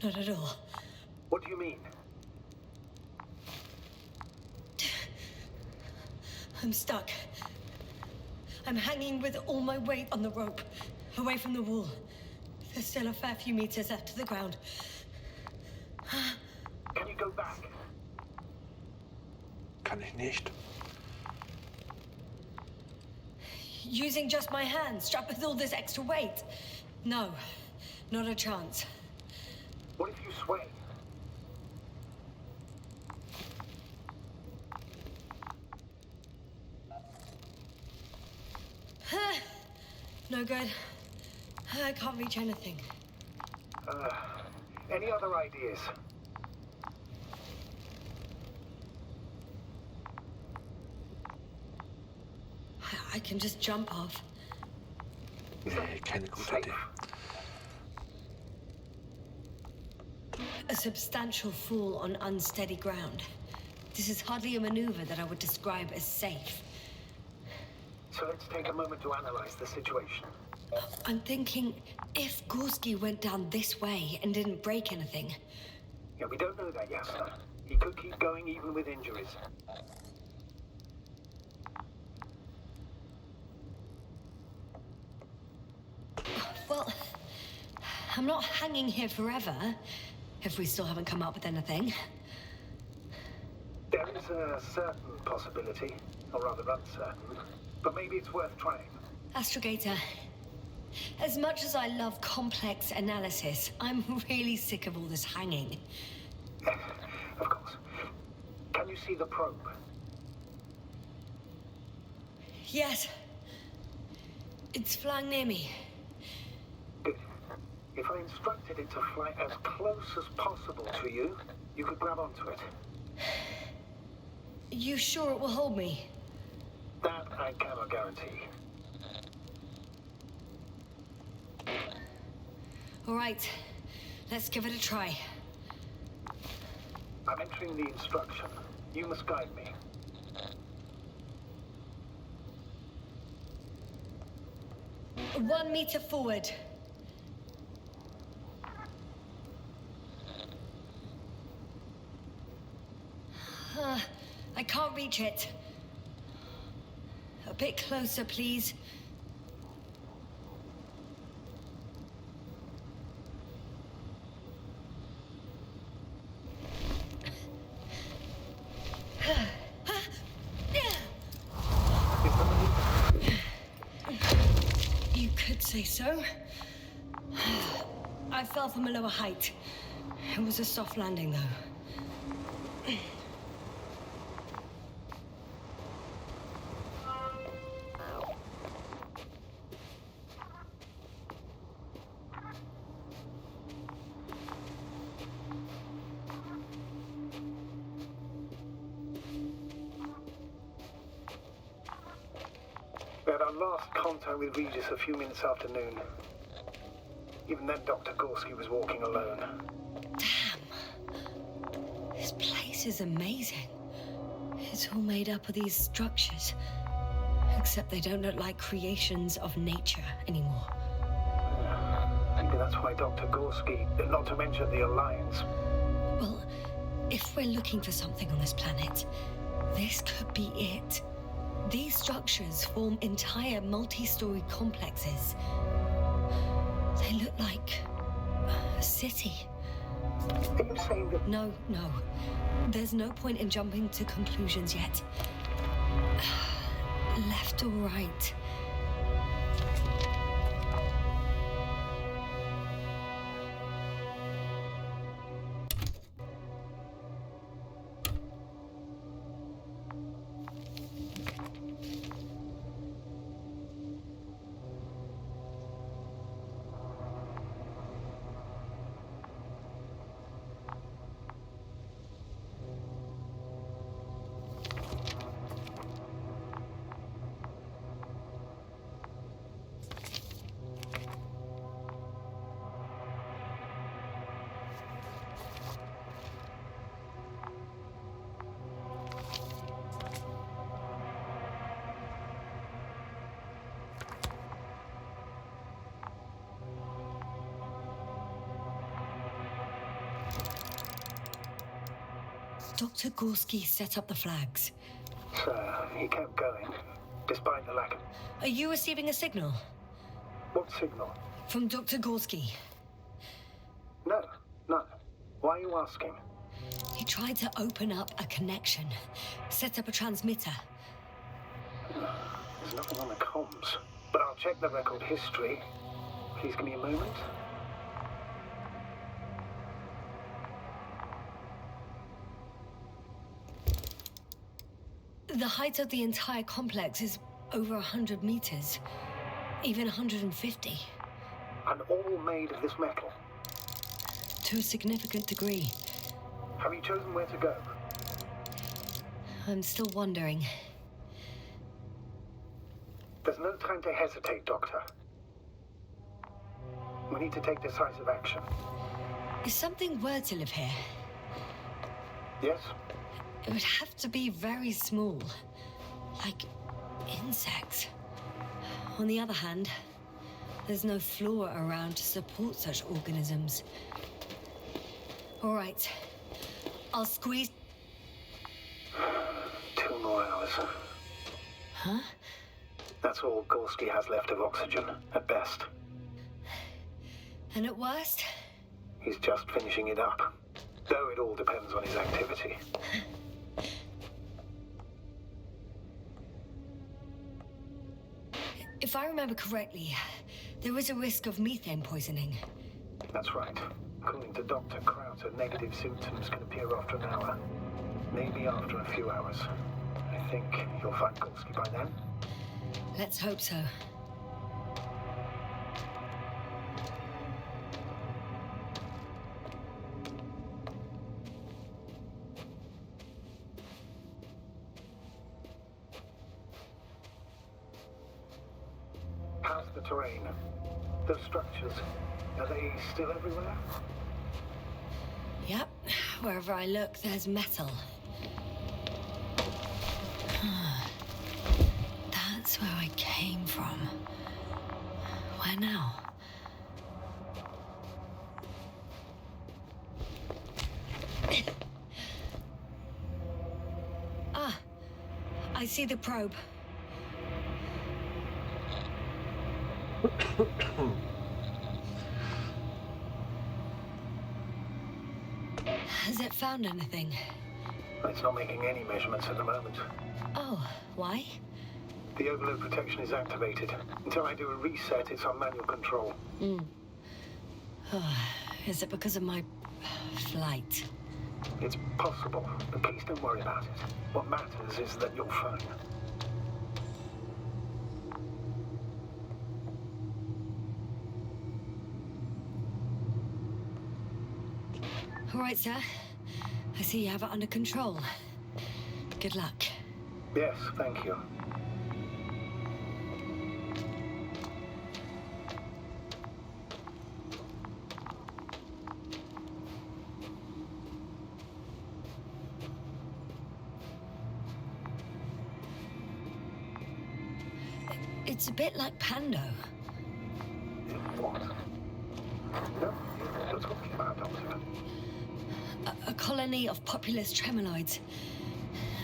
Not at all. What do you mean? I'm stuck. I'm hanging with all my weight on the rope, away from the wall. There's still a fair few meters left to the ground. Can you go back? Kann ich nicht. Using just my hands, strapped with all this extra weight? No, not a chance. What if you sway? No good. I can't reach anything. Any other ideas? I can just jump off. Nee, keine gute Idee. A substantial fall on unsteady ground. This is hardly a maneuver that I would describe as safe. So let's take a moment to analyze the situation. I'm thinking, if Gorski went down this way and didn't break anything... Yeah, we don't know that yet, sir. He could keep going even with injuries. Well, I'm not hanging here forever, if we still haven't come up with anything. There is a certain possibility, or rather uncertain, but maybe it's worth trying. Astrogator, as much as I love complex analysis, I'm really sick of all this hanging. Of course. Can you see the probe? Yes. It's flying near me. Good. If I instructed it to fly as close as possible to you, you could grab onto it. You sure it will hold me? That I cannot guarantee. All right. Let's give it a try. I'm entering the instruction. You must guide me. One meter forward. I can't reach it. A bit closer, please. You could say so. I fell from a lower height. It was a soft landing, though. We had our last contact with Regis a few minutes after noon. Even then, Dr. Gorski was walking alone. Damn. This place is amazing. It's all made up of these structures. Except they don't look like creations of nature anymore. Maybe that's why Dr. Gorski, not to mention the Alliance. Well, if we're looking for something on this planet, this could be it. These structures form entire multi-story complexes. They look like a city. Are you saying that... No. There's no point in jumping to conclusions yet. Left or right? Dr. Gorski set up the flags. So he kept going, despite the lack of... Are you receiving a signal? What signal? From Dr. Gorski. No, none. Why are you asking? He tried to open up a connection, set up a transmitter. There's nothing on the comms, but I'll check the record history. Please give me a moment. The height of the entire complex is over 100 meters, even 150. And all made of this metal. To a significant degree. Have you chosen where to go? I'm still wondering. There's no time to hesitate, Doctor. We need to take decisive action. If something were to live here, Yes? it would have to be very small. Like insects. On the other hand, there's no flora around to support such organisms. All right. I'll squeeze... 2 more hours. Huh? That's all Gorski has left of oxygen, at best. And at worst? He's just finishing it up. Though it all depends on his activity. If I remember correctly, there is a risk of methane poisoning. That's right. According to Dr. Krauter, negative symptoms can appear after an hour. Maybe after a few hours. I think you'll find Gorski by then. Let's hope so. How's the terrain? Those structures, are they still everywhere? Yep. Wherever I look, there's metal. That's where I came from. Where now? Ah, I see the probe. Has it found anything? It's not making any measurements at the moment. Oh, why? The overload protection is activated. Until I do a reset, it's on manual control. Is it because of my flight? It's possible, but please don't worry about it. What matters is that you're fine. All right, sir. I see you have it under control. Good luck. Yes, thank you. It's a bit like Pando. What? No, you're talking about, Doctor. A colony of populous tremoloids.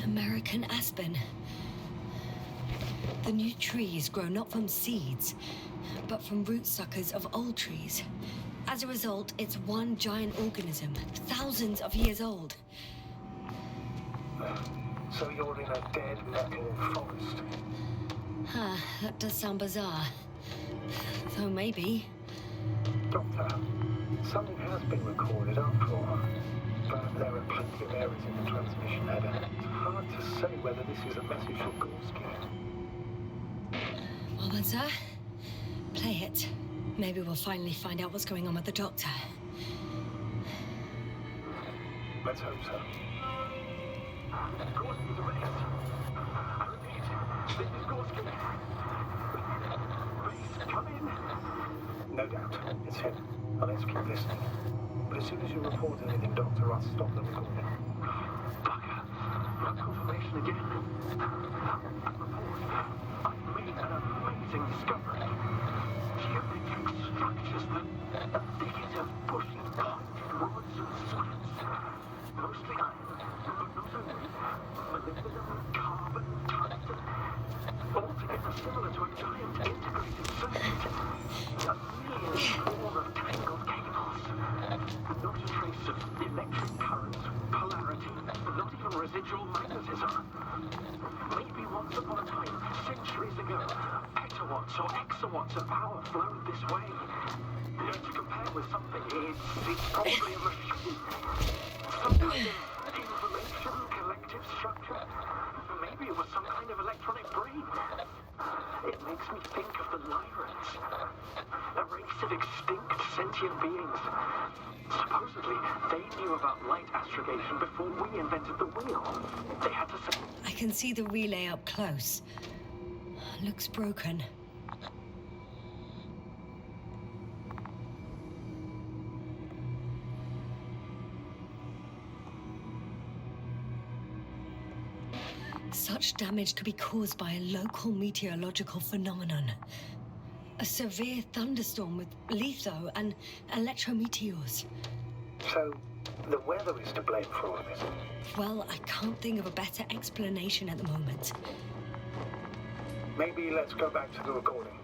American aspen. The new trees grow not from seeds, but from root suckers of old trees. As a result, it's one giant organism, thousands of years old. So you're in a dead metal forest. Huh, that does sound bizarre. Though maybe. Doctor, something has been recorded after all. But there are plenty of errors in the transmission header. It's hard to say whether this is a message from Gorski. Well then, sir, play it. Maybe we'll finally find out what's going on with the doctor. Let's hope so. Gorski's arrest. I repeat, this is Gorski. Please, come in. No doubt, it's him. Well, let's keep listening. But as soon as you report anything, Doctor, I'll stop the recording. Bugger. No confirmation again. As reported, I've made an amazing discovery. Geometric structures that are thicket of bushes, pointed rods and slats. Mostly iron, but a giant integrated circuit. A million form of tangled cables. Not a trace of electric current, polarity, not even residual magnetism. Maybe once upon a time, centuries ago, petawatts or exawatts of power flowed this way. To compare with something, it's probably a machine. Some kind of information collective structure. Maybe it was some kind of electronic brain. It makes me think of the Lyrans. A race of extinct sentient beings. Supposedly, they knew about light astrogation before we invented the wheel. They had to say... I can see the relay up close. Looks broken. Such damage could be caused by a local meteorological phenomenon. A severe thunderstorm with litho and electrometeors. So, the weather is to blame for all of this? Well, I can't think of a better explanation at the moment. Maybe let's go back to the recording.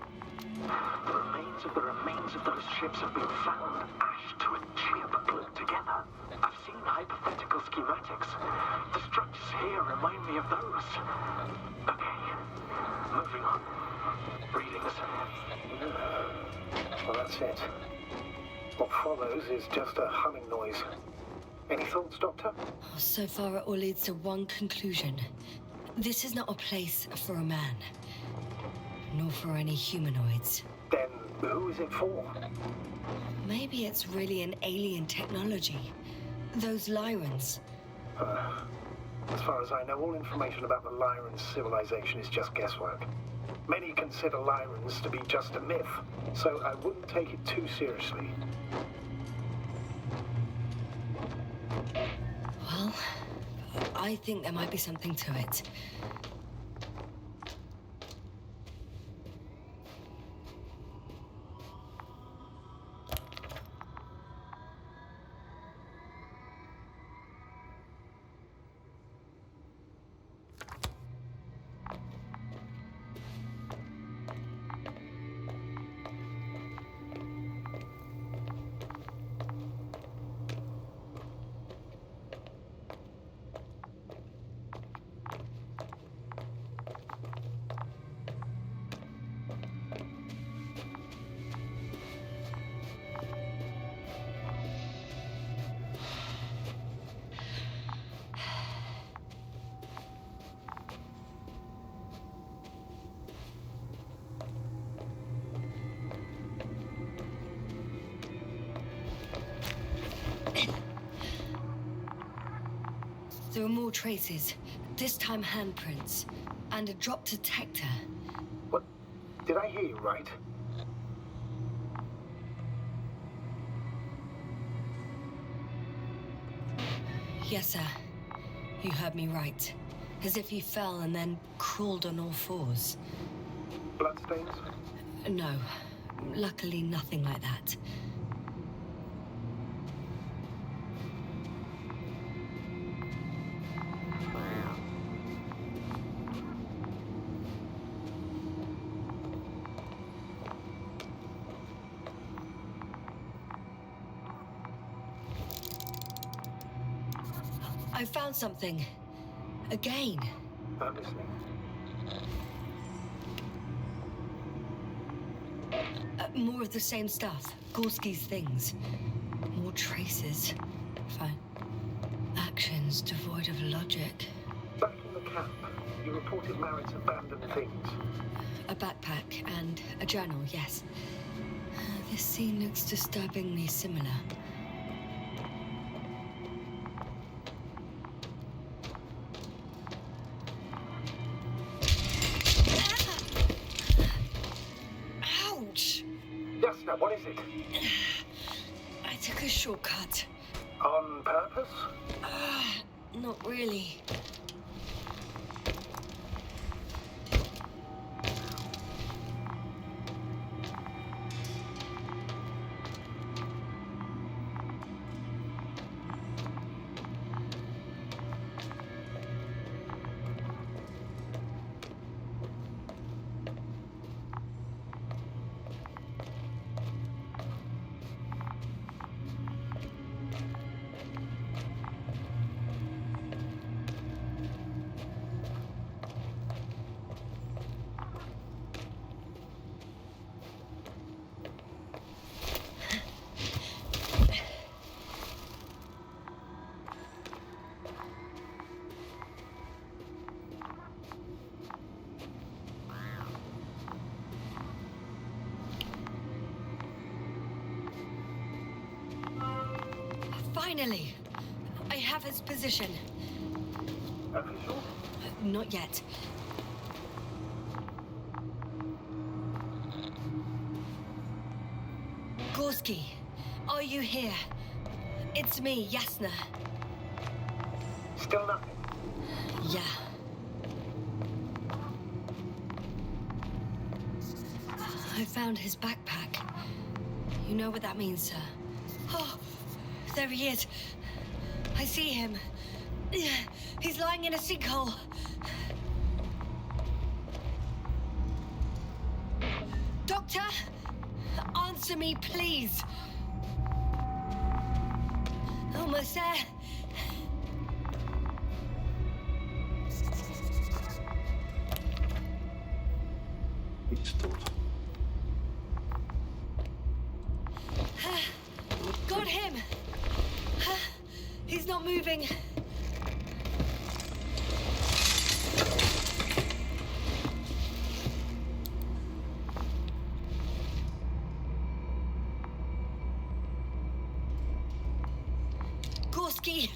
The remains of those ships have been found, ash to a chip glued together. I've seen hypothetical schematics. The structures here remind me of those. Okay, moving on. Readings. Well, that's it. What follows is just a humming noise. Any thoughts, Doctor? So far, it all leads to one conclusion. This is not a place for a man. Nor for any humanoids. Then who is it for? Maybe it's really an alien technology. Those Lyrans. As far as I know, all information about the Lyran civilization is just guesswork. Many consider Lyrans to be just a myth, so I wouldn't take it too seriously. Well, I think there might be something to it. There are more traces, this time handprints, and a drop detector. What? Did I hear you right? Yes, sir. You heard me right. As if he fell and then crawled on all fours. Bloodstains? No. Luckily, nothing like that. I found something. Again. I'm listening. More of the same stuff. Gorski's things. More traces. Fine. Actions devoid of logic. Back in the camp, you reported Merritt's abandoned things. A backpack and a journal, yes. This scene looks disturbingly similar. Ouch! Yasna, what is it? I took a shortcut. On purpose? Not really. Finally! I have his position. Official? Not yet. Gorski, are you here? It's me, Yasna. Still nothing. Yeah. I found his backpack. You know what that means, sir? Oh, there he is. I see him. He's lying in a sinkhole. Doctor, answer me, please. Almost there. He's tot. Got him. He's not moving. Gorski!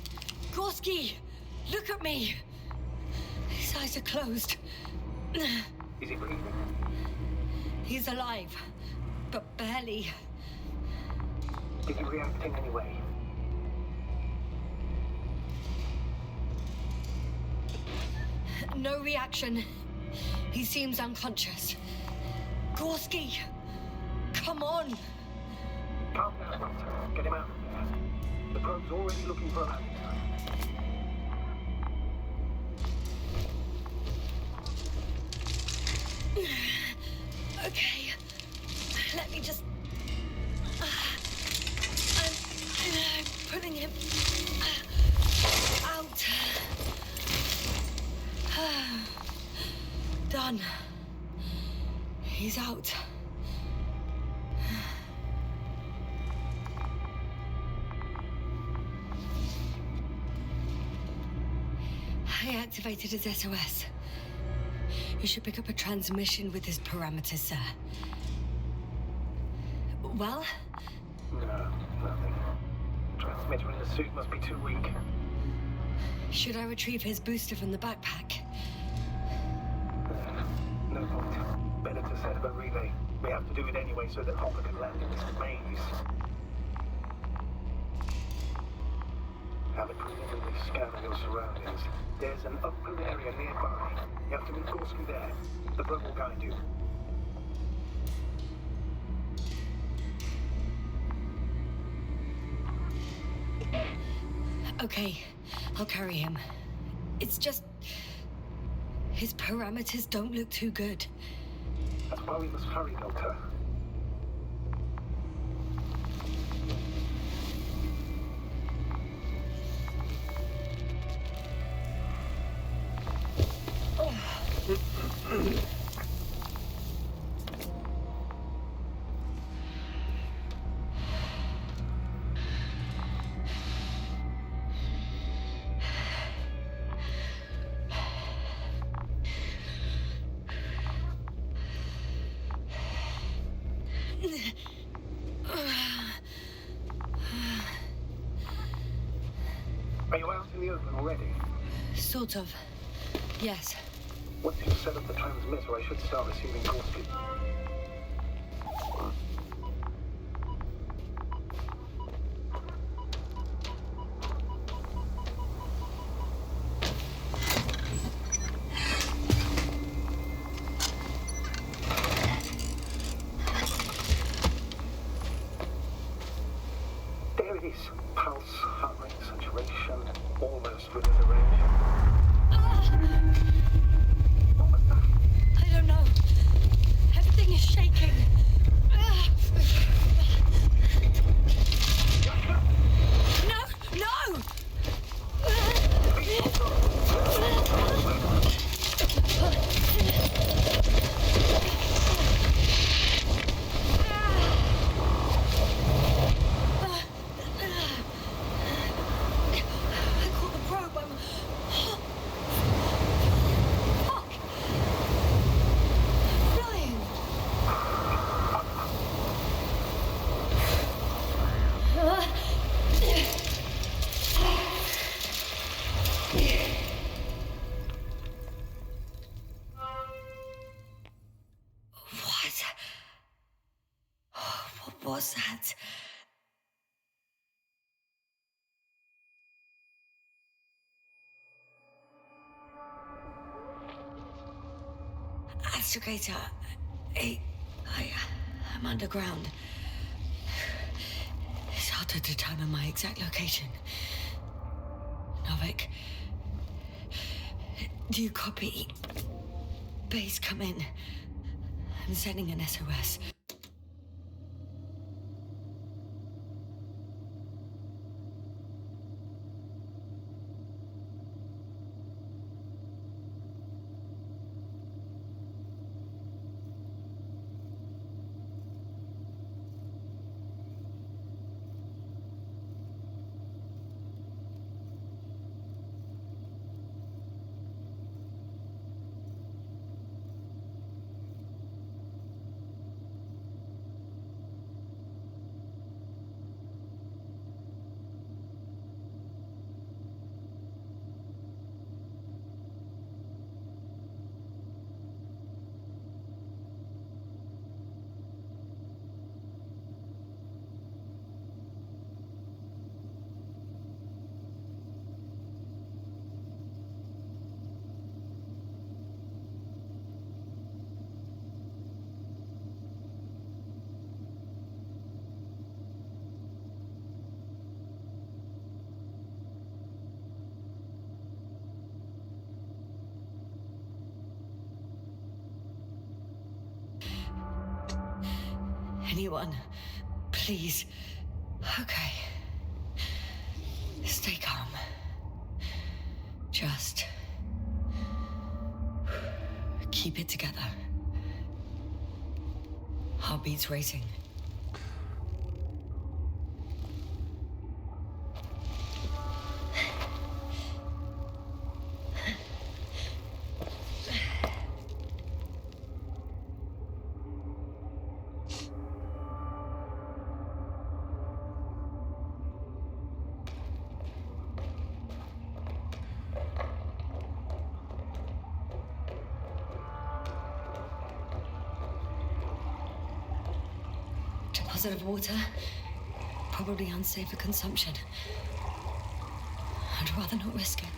Gorski! Look at me! His eyes are closed. Is he breathing? He's alive, but barely. Did you react in any way? No reaction. He seems unconscious. Gorski! Come on! Calm down, Doctor. Get him out of there. The probe's already looking for a landing site. Okay. Let me just... I'm putting him... out. Done. He's out. I activated his SOS. You should pick up a transmission with his parameters, sir. Well? No, nothing. Transmitter in the suit must be too weak. Should I retrieve his booster from the backpack? No point. Better to set up a relay. We have to do it anyway so that Hopper can land in this maze. Have a preliminary scan of your surroundings. There's an open area nearby. You have to meet Gorski there. The probe will guide you. Okay, I'll carry him. It's just... his parameters don't look too good. That's why we must hurry, Doctor. Are you out in the open already? Sort of. Yes. Once you set up the transmitter, I should start receiving Gorski. There it is. Pulse, heart rate, saturation, almost within the range. What was that? I don't know. Everything is shaking. What's that? Astrogator, I'm underground. It's hard to determine my exact location. Novik, do you copy? Base, come in. I'm sending an SOS. Anyone, please. Okay. Stay calm. Just keep it together. Heartbeats racing. Deposit of water, probably unsafe for consumption. I'd rather not risk it.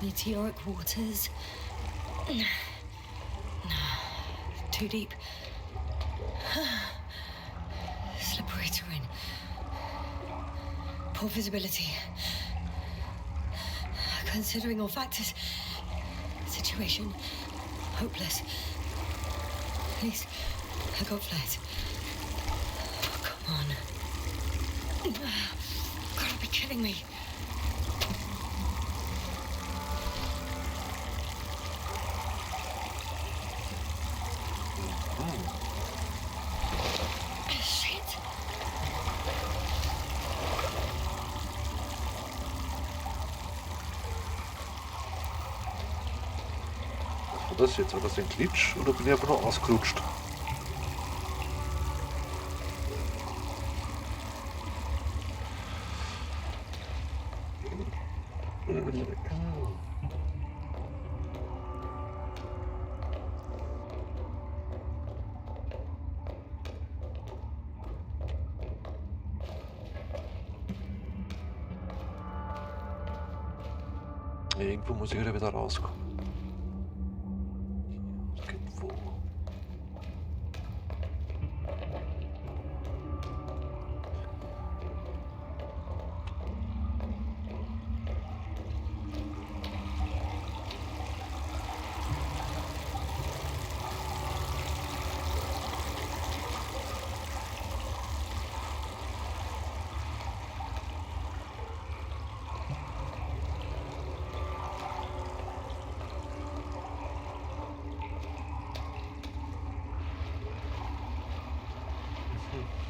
Meteoric waters. Too deep. Slippery terrain. Poor visibility. Considering all factors, situation hopeless. Please, I got flares. Oh, come on. Gotta be kidding me. Shit. Was war das jetzt? War das ein Glitch oder bin ich einfach nur ausgerutscht? Irgendwo muss ich wieder rauskommen. Irgendwo.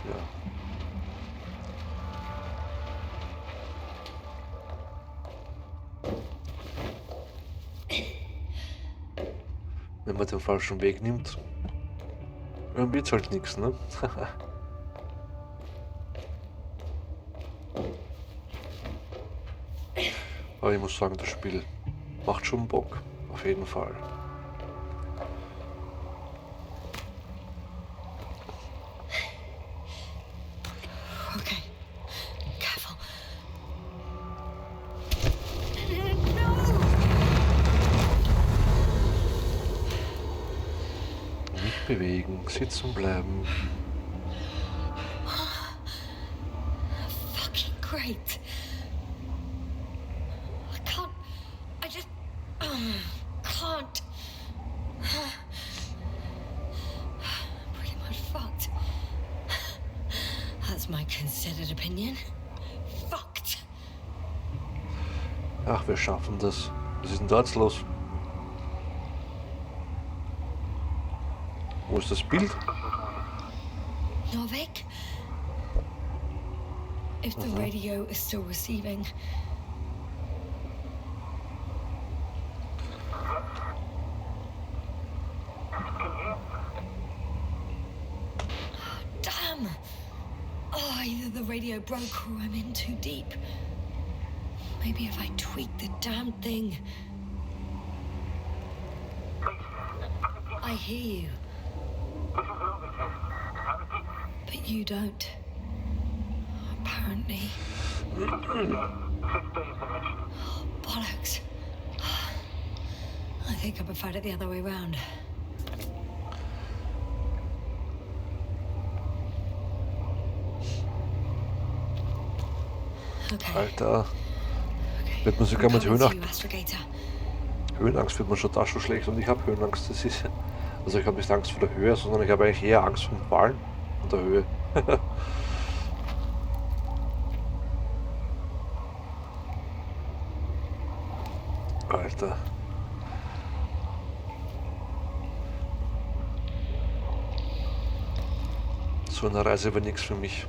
Ja. Wenn man den falschen Weg nimmt, dann wird's halt nichts, ne? Aber ich muss sagen, das Spiel macht schon Bock, auf jeden Fall. bewegen, sitzen bleiben. Fucking great. I just can't. Pretty much fucked. That's my considered opinion. Fucked. Ach, wir schaffen das. Was ist denn da jetzt los? Wo ist das Bild? Novik? If the radio is still receiving. Damn! Oh, either the radio broke or I'm in too deep. Maybe if I tweak the damn thing. I hear you. But you don't. Apparently. Bollocks. I think I preferred it the other way round. Okay. Alter. Wird man sogar mit Höhenangst wird man schon da schon schlecht und ich habe Höhenangst. Das ist, also ich habe nicht Angst vor der Höhe, sondern ich habe eigentlich eher Angst vor dem Fallen und der Höhe. Alter. So eine Reise war nichts für mich.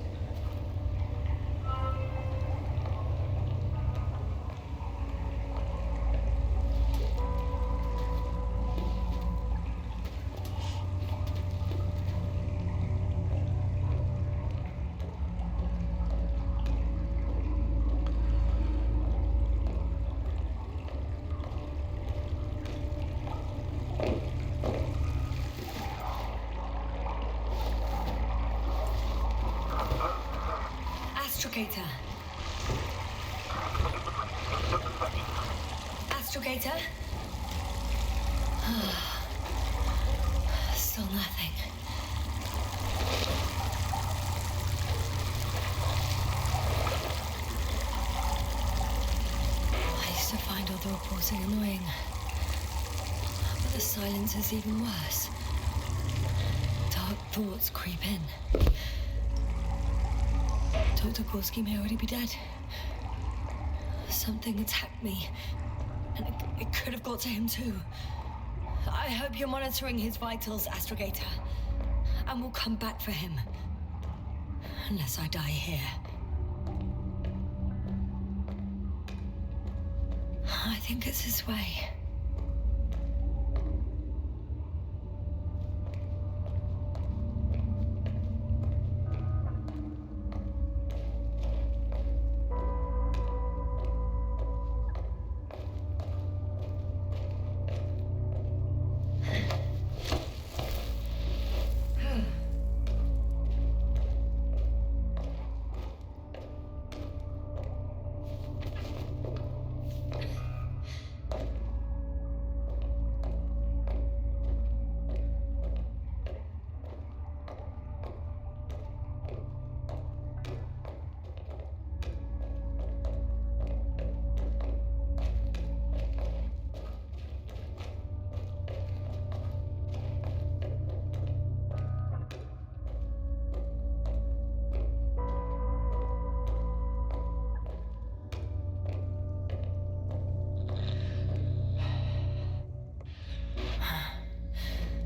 Astrogator? Still nothing. I used to find all the reporting annoying. But the silence is even worse. Dark thoughts creep in. Dr. Gorski may already be dead. Something attacked me, and it could have got to him too. I hope you're monitoring his vitals, Astrogator, and we'll come back for him. Unless I die here. I think it's his way.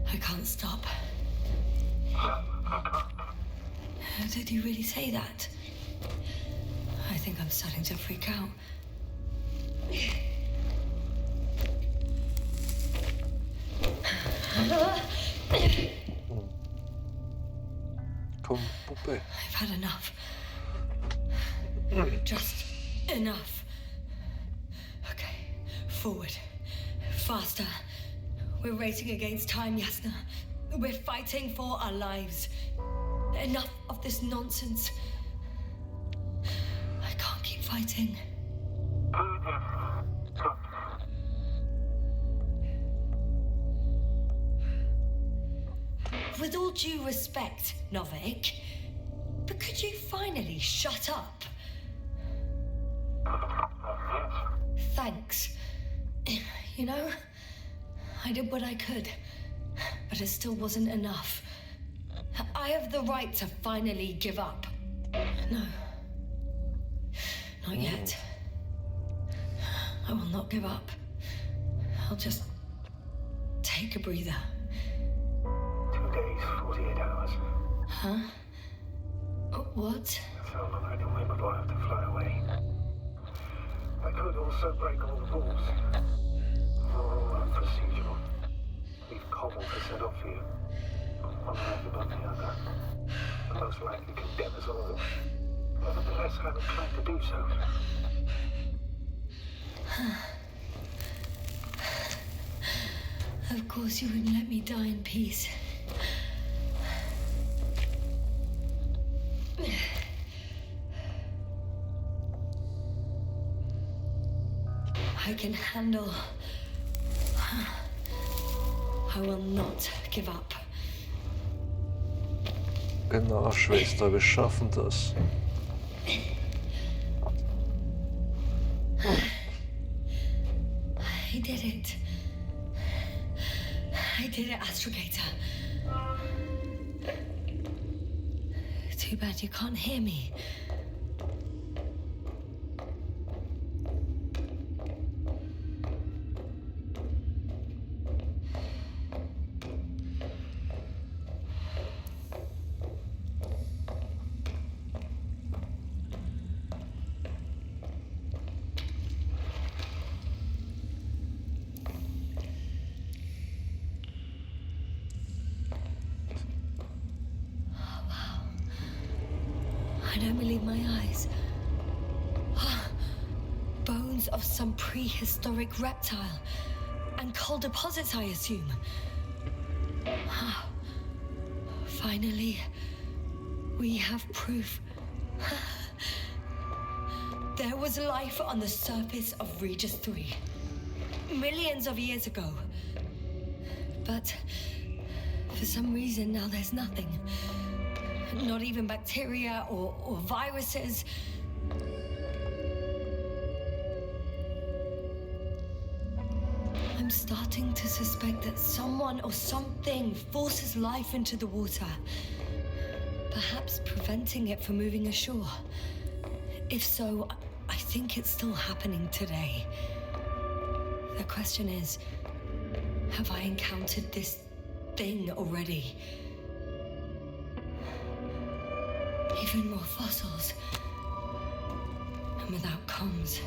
I can't stop. Did you really say that? I think I'm starting to freak out. Komm, Puppe. I've had enough. Just enough. Okay, forward. Faster. We're racing against time, Yasna. We're fighting for our lives. Enough of this nonsense. I can't keep fighting. With all due respect, Novik, but could you finally shut up? Thanks. You know, I did what I could, but it still wasn't enough. I have the right to finally give up. No. Not yet. I will not give up. I'll just take a breather. 2 days, 48 hours. Huh? What? So long I didn't wait before I have to fly away. I could also break all the rules. All unprocedural. Leave Cobble to set up for you. One hand above the other. And most likely condemn us all. Nevertheless, I haven't tried to do so. Of course you wouldn't let me die in peace. I can handle. I will not give up. Genau, Schwester, wir schaffen das. I did it. I did it, Astrogator. Too bad you can't hear me. I don't believe my eyes. Bones of some prehistoric reptile. And coal deposits, I assume. Finally, we have proof. There was life on the surface of Regis 3. Millions of years ago. But for some reason now there's nothing. Not even bacteria or viruses. I'm starting to suspect that someone or something forces life into the water. Perhaps preventing it from moving ashore. If so, I think it's still happening today. The question is, have I encountered this thing already? Even more fossils. And without comms,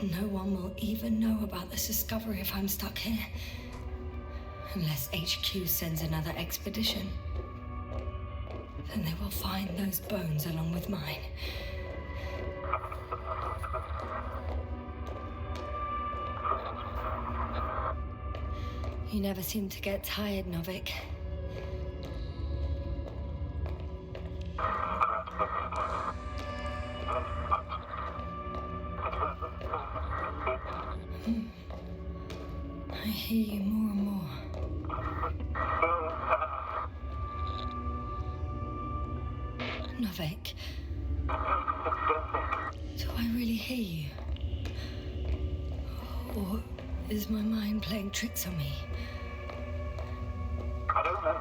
no one will even know about this discovery if I'm stuck here. Unless HQ sends another expedition. Then they will find those bones along with mine. You never seem to get tired, Novik. I hear you more and more. Novik, do I really hear you? Or is my mind playing tricks on me? I don't know.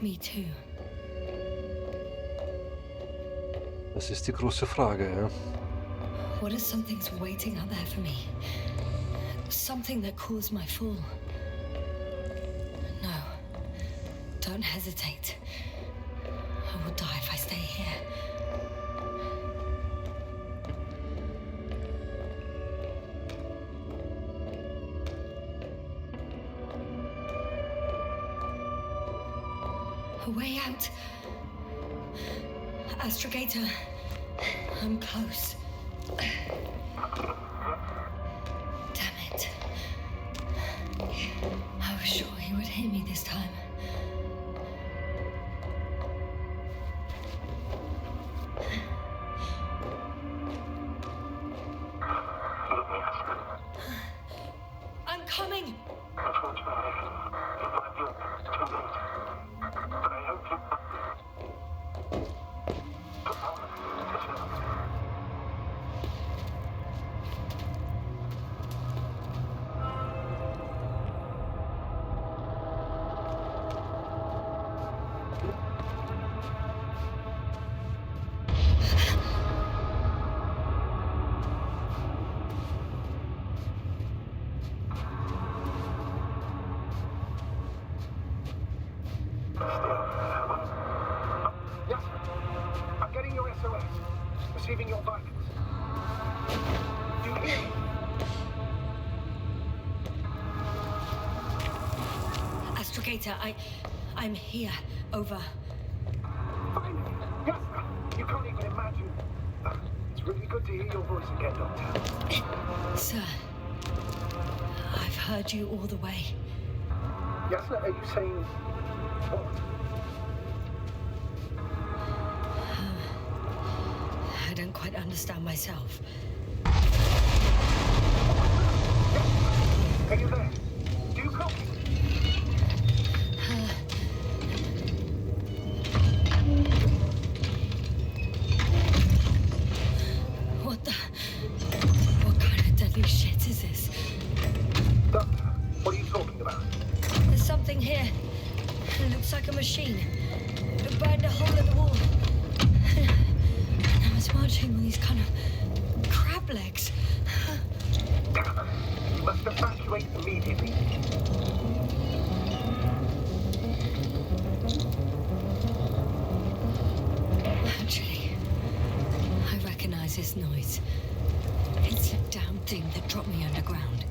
Me too. Das ist die große Frage, ja. What if something's waiting out there for me? Something that caused my fall? No. Don't hesitate. I will die if I stay here. A way out. Astrogator, I'm close. Damn it. I was sure he would hear me this time. I'm coming! Yes, I'm getting your SOS. Receiving your vitals. Do you hear me? Astrogator, I'm here. Over. Finally! Yes, you can't even imagine. It's really good to hear your voice again, Doctor. Sir, I've heard you all the way. Yes, are you saying what? I don't quite understand myself. Are you there? Do you copy? What kind of deadly shit is this? Doctor, what are you talking about? There's something here. It looks like a machine. It burned a hole in the wall. And I was marching on these kind of crab legs. You must evacuate immediately. Actually, I recognize this noise. It's a damn thing that dropped me underground.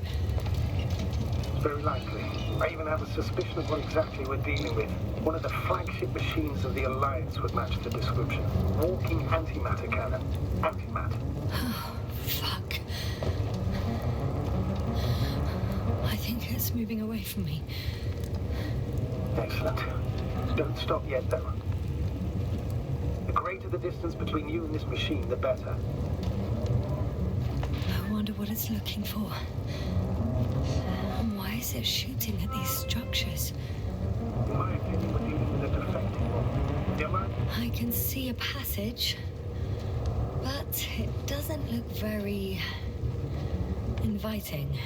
Very likely. I even have a suspicion of what exactly we're dealing with. One of the flagship machines of the Alliance would match the description. Walking antimatter cannon. Antimatter. Oh, fuck. I think it's moving away from me. Excellent. Don't stop yet, though. The greater the distance between you and this machine, the better. I wonder what it's looking for. And why is it shooting at these structures? In my opinion, we're dealing with a defective one. Am I? I can see a passage, but it doesn't look very inviting.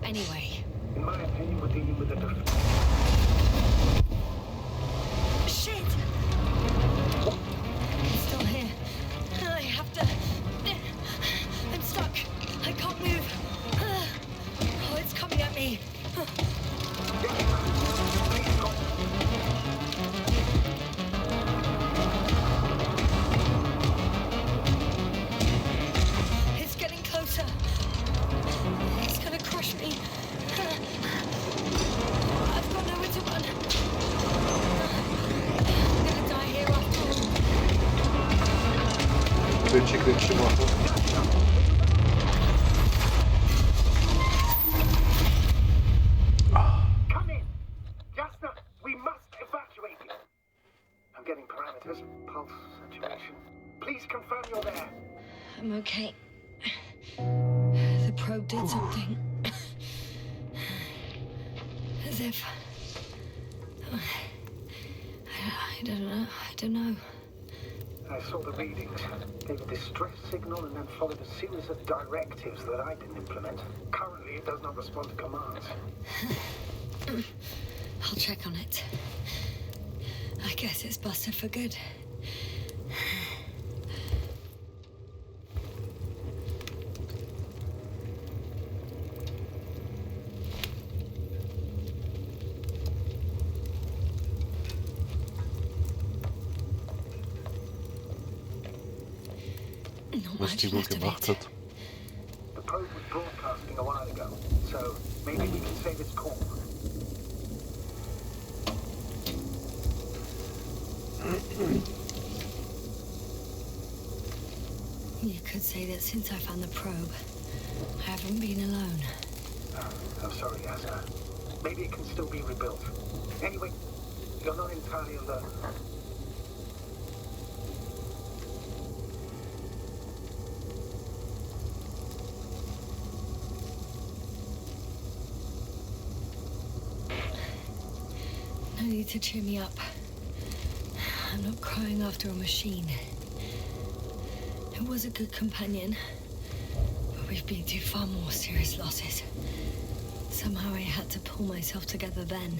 Anyway. In my opinion, we're dealing with a Shit! It's still here. I have to... I'm stuck. I can't move. Oh, it's coming at me. It's getting closer. It's gonna crush me. I've got nowhere to run. I'm gonna die here after all. Kręci mocno. Come in! Jasna, we must evacuate you. I'm getting parameters, pulse, saturation. Please confirm you're there. I'm okay. The probe did something. As if... I don't know. I saw the readings, gave a distress signal, and then followed a series of directives that I didn't implement. Currently, it does not respond to commands. I'll check on it. I guess it's busted for good. Was die wohl gemacht hat. The probe was broadcasting a while ago, so maybe we can save its call. You could say that since I found the probe, I haven't been alone. I'm sorry, Jasna. Maybe it can still be rebuilt. Anyway, you're not entirely alone. No need to cheer me up. I'm not crying after a machine. It was a good companion, but we've been through far more serious losses. Somehow I had to pull myself together then,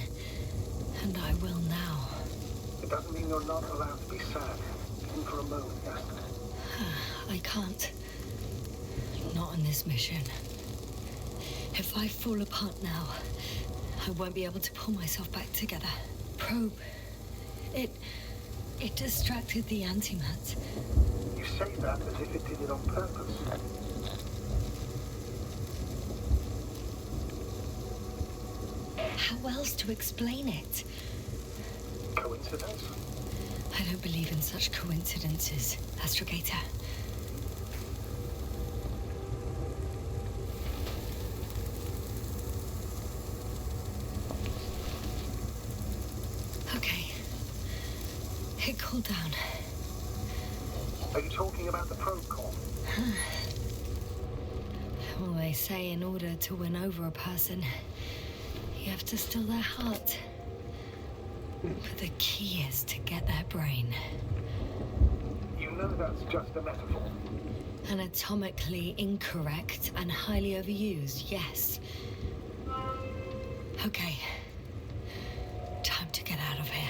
and I will now. It doesn't mean you're not allowed to be sad, even for a moment, Jasna. I can't. Not on this mission. If I fall apart now, I won't be able to pull myself back together. Probe. It distracted the antimat. You say that as if it did it on purpose. How else to explain it? Coincidence? I don't believe in such coincidences, Astrogator. Okay. It cooled down. Are you talking about the probe call? Well, they say in order to win over a person, you have to steal their heart. But the key is to get their brain. You know that's just a metaphor. Anatomically incorrect and highly overused, yes. Okay. Time to get out of here.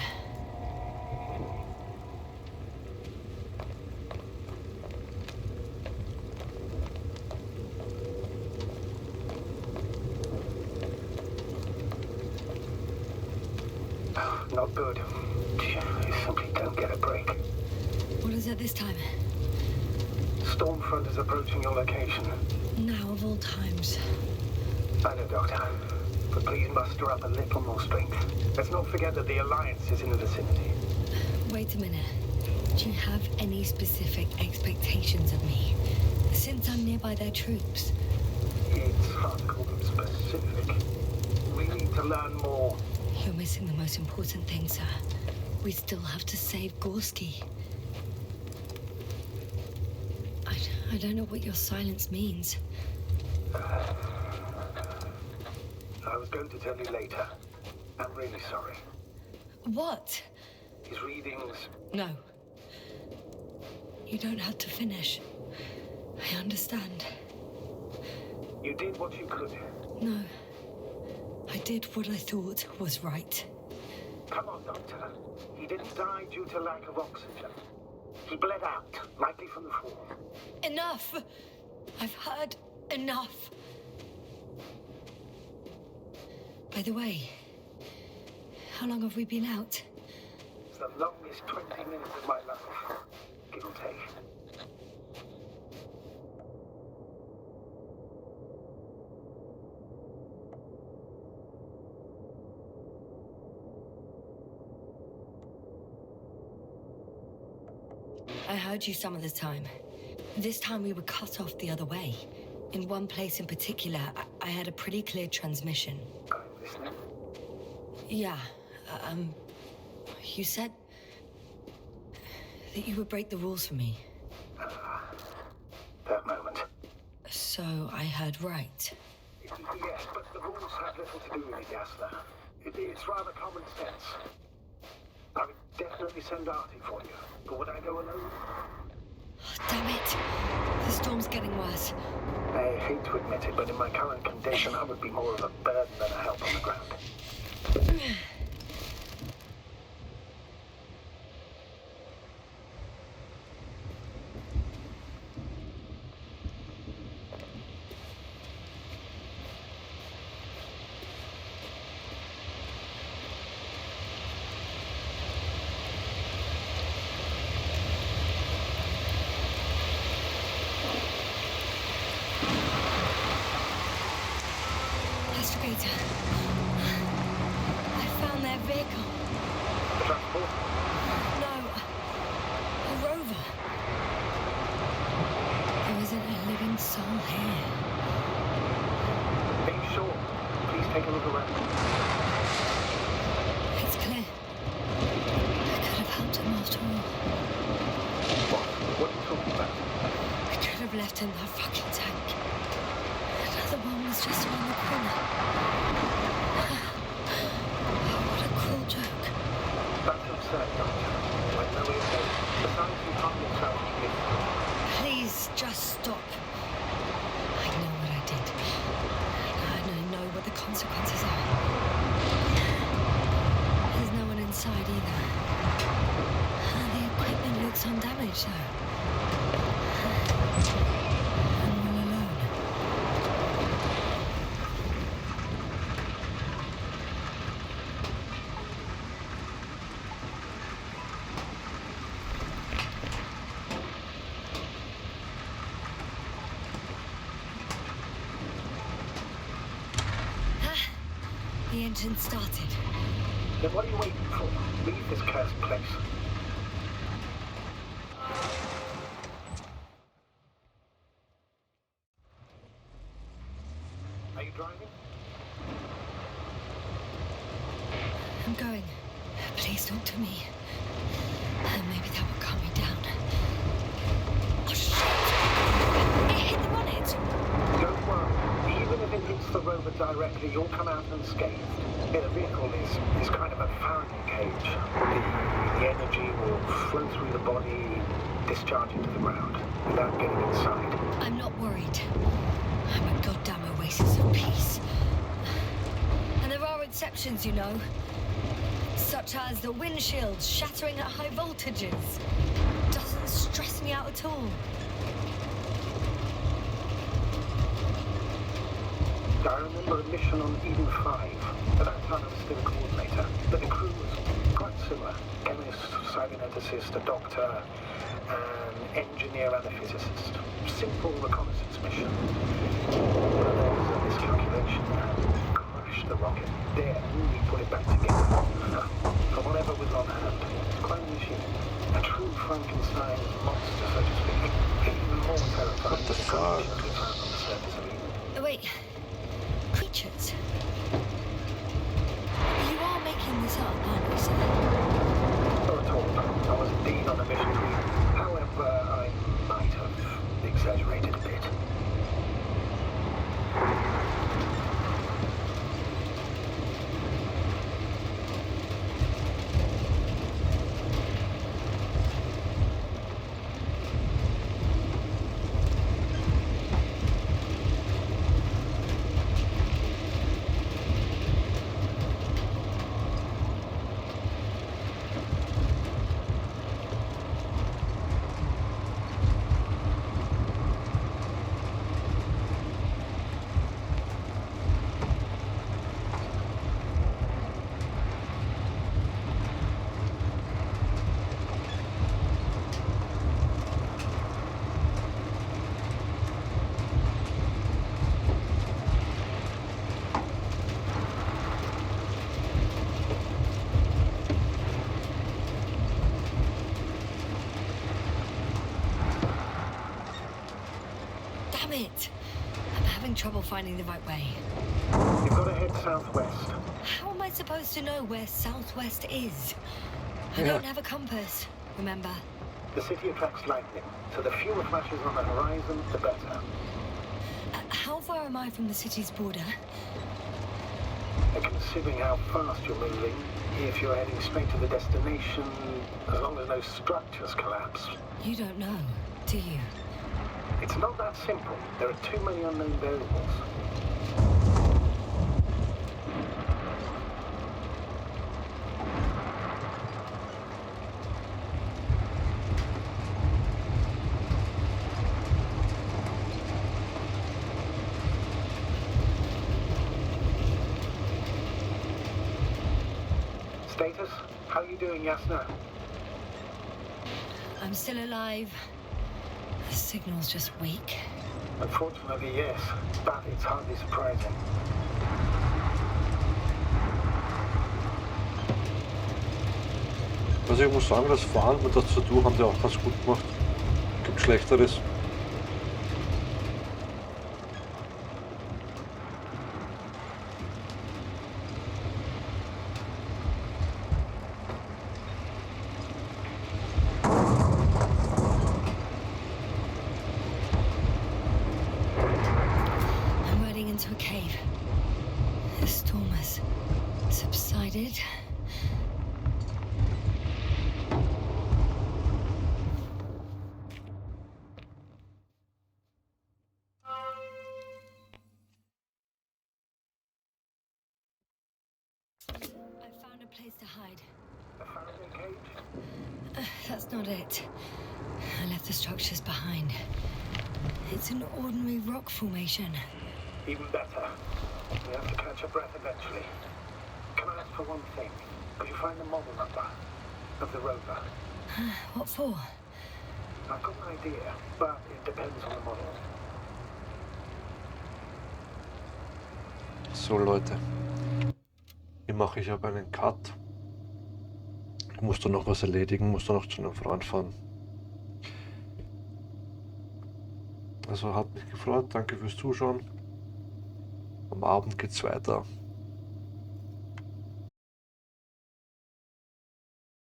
Not good. I simply don't get a break. What is it this time? Stormfront is approaching your location. Now of all times. I know, Doctor. But please muster up a little more strength. Let's not forget that the Alliance is in the vicinity. Wait a minute. Do you have any specific expectations of me? Since I'm nearby their troops. It's hard to call them specific. We need to learn more. You're missing the most important thing, sir. We still have to save Gorski. I don't know what your silence means. I was going to tell you later. I'm really sorry. What? His readings... No. You don't have to finish. I understand. You did what you could. No. I did what I thought was right. Come on, Doctor. He didn't die due to lack of oxygen. He bled out, likely from the fall. Enough! I've heard enough. By the way, how long have we been out? It's the longest 20 minutes of my life, give or take. I heard you some of the time. This time we were cut off the other way. In one place in particular, I had a pretty clear transmission. I'm listening. Yeah, you said that you would break the rules for me. That moment. So I heard right. Yes, but the rules have little to do with it, Yasna. It's rather common sense. I would definitely send Artie for you, but would I go alone? Oh, damn it! The storm's getting worse. I hate to admit it, but in my current condition, I would be more of a burden than a help on the ground. Astrogator. I found their vehicle. The transport? No. A rover. There isn't a living soul here. Are you sure? Please take a look around. It's clear. I could have helped him after all. What are you talking about? I could have left him that fucking tank. Another one was just around the corner. What a cruel joke. That's absurd, Doctor. I know it is. Besides, you can't get challenged with. Please, just stop. I know what I did. And I know what the consequences are. There's no one inside either. The equipment looks undamaged, though. I'm all alone. engine started. Then what are you waiting for? Leave this cursed place. Are you driving? I'm going. Please talk to me. Maybe that will calm me down. Oh shit! It hit the bonnet! Don't worry. Even if it hits the rover directly, you'll come out unscathed. Yeah, the vehicle is kind of a Faraday cage. The energy will flow through the body, discharge into the ground, without getting inside. I'm not worried. I'm a goddamn oasis of peace. And there are exceptions, you know. Such as the windshield shattering at high voltages. Doesn't stress me out at all. I remember a mission on Eden 5. At that time I was still a coordinator, but the crew was quite similar. Chemist, cyberneticist, a doctor, an engineer and a physicist. Simple reconnaissance mission. But there was a miscalculation and crashed the rocket. Then we put it back together. From whatever was on hand. It's quite a machine. A true Frankenstein monster, so to speak. Even more terrifying What the than fuck? we found on the surface of Eden. Oh, wait. Creatures? You are making this up, aren't you, sir? Not at all. I was indeed on a mission to Eden. However, I might have exaggerated a bit. Damn it! I'm having trouble finding the right way. You've got to head southwest. How am I supposed to know where southwest is? I Yeah. don't have a compass, remember? The city attracts lightning, so the fewer flashes on the horizon, the better. How far am I from the city's border? And considering how fast you're moving, if you're heading straight to the destination, as long as no structures collapse, You don't know, do you? it's not that simple. There are too many unknown variables. Status? How are you doing, Yasna? I'm still alive. The signal's just weak. Unfortunately, yes, but it's hardly surprising. Also ich muss sagen, das Fahren mit der Tastatur haben die auch ganz gut gemacht. Gibt Schlechteres. I'm riding into a cave. The storm has subsided. I found a place to hide. A Faraday cage? That's not it. I left the structures behind. It's an ordinary rock formation. Even better. We have to catch our breath eventually. Can I ask for one thing? Could you find the model number of the rover? What for? I've got an idea, but it depends on the model. So Leute. mache ich aber einen Cut. Ich muss da noch was erledigen, muss da noch zu einem Freund fahren. Also hat mich gefreut, danke fürs Zuschauen. Am Abend geht's weiter.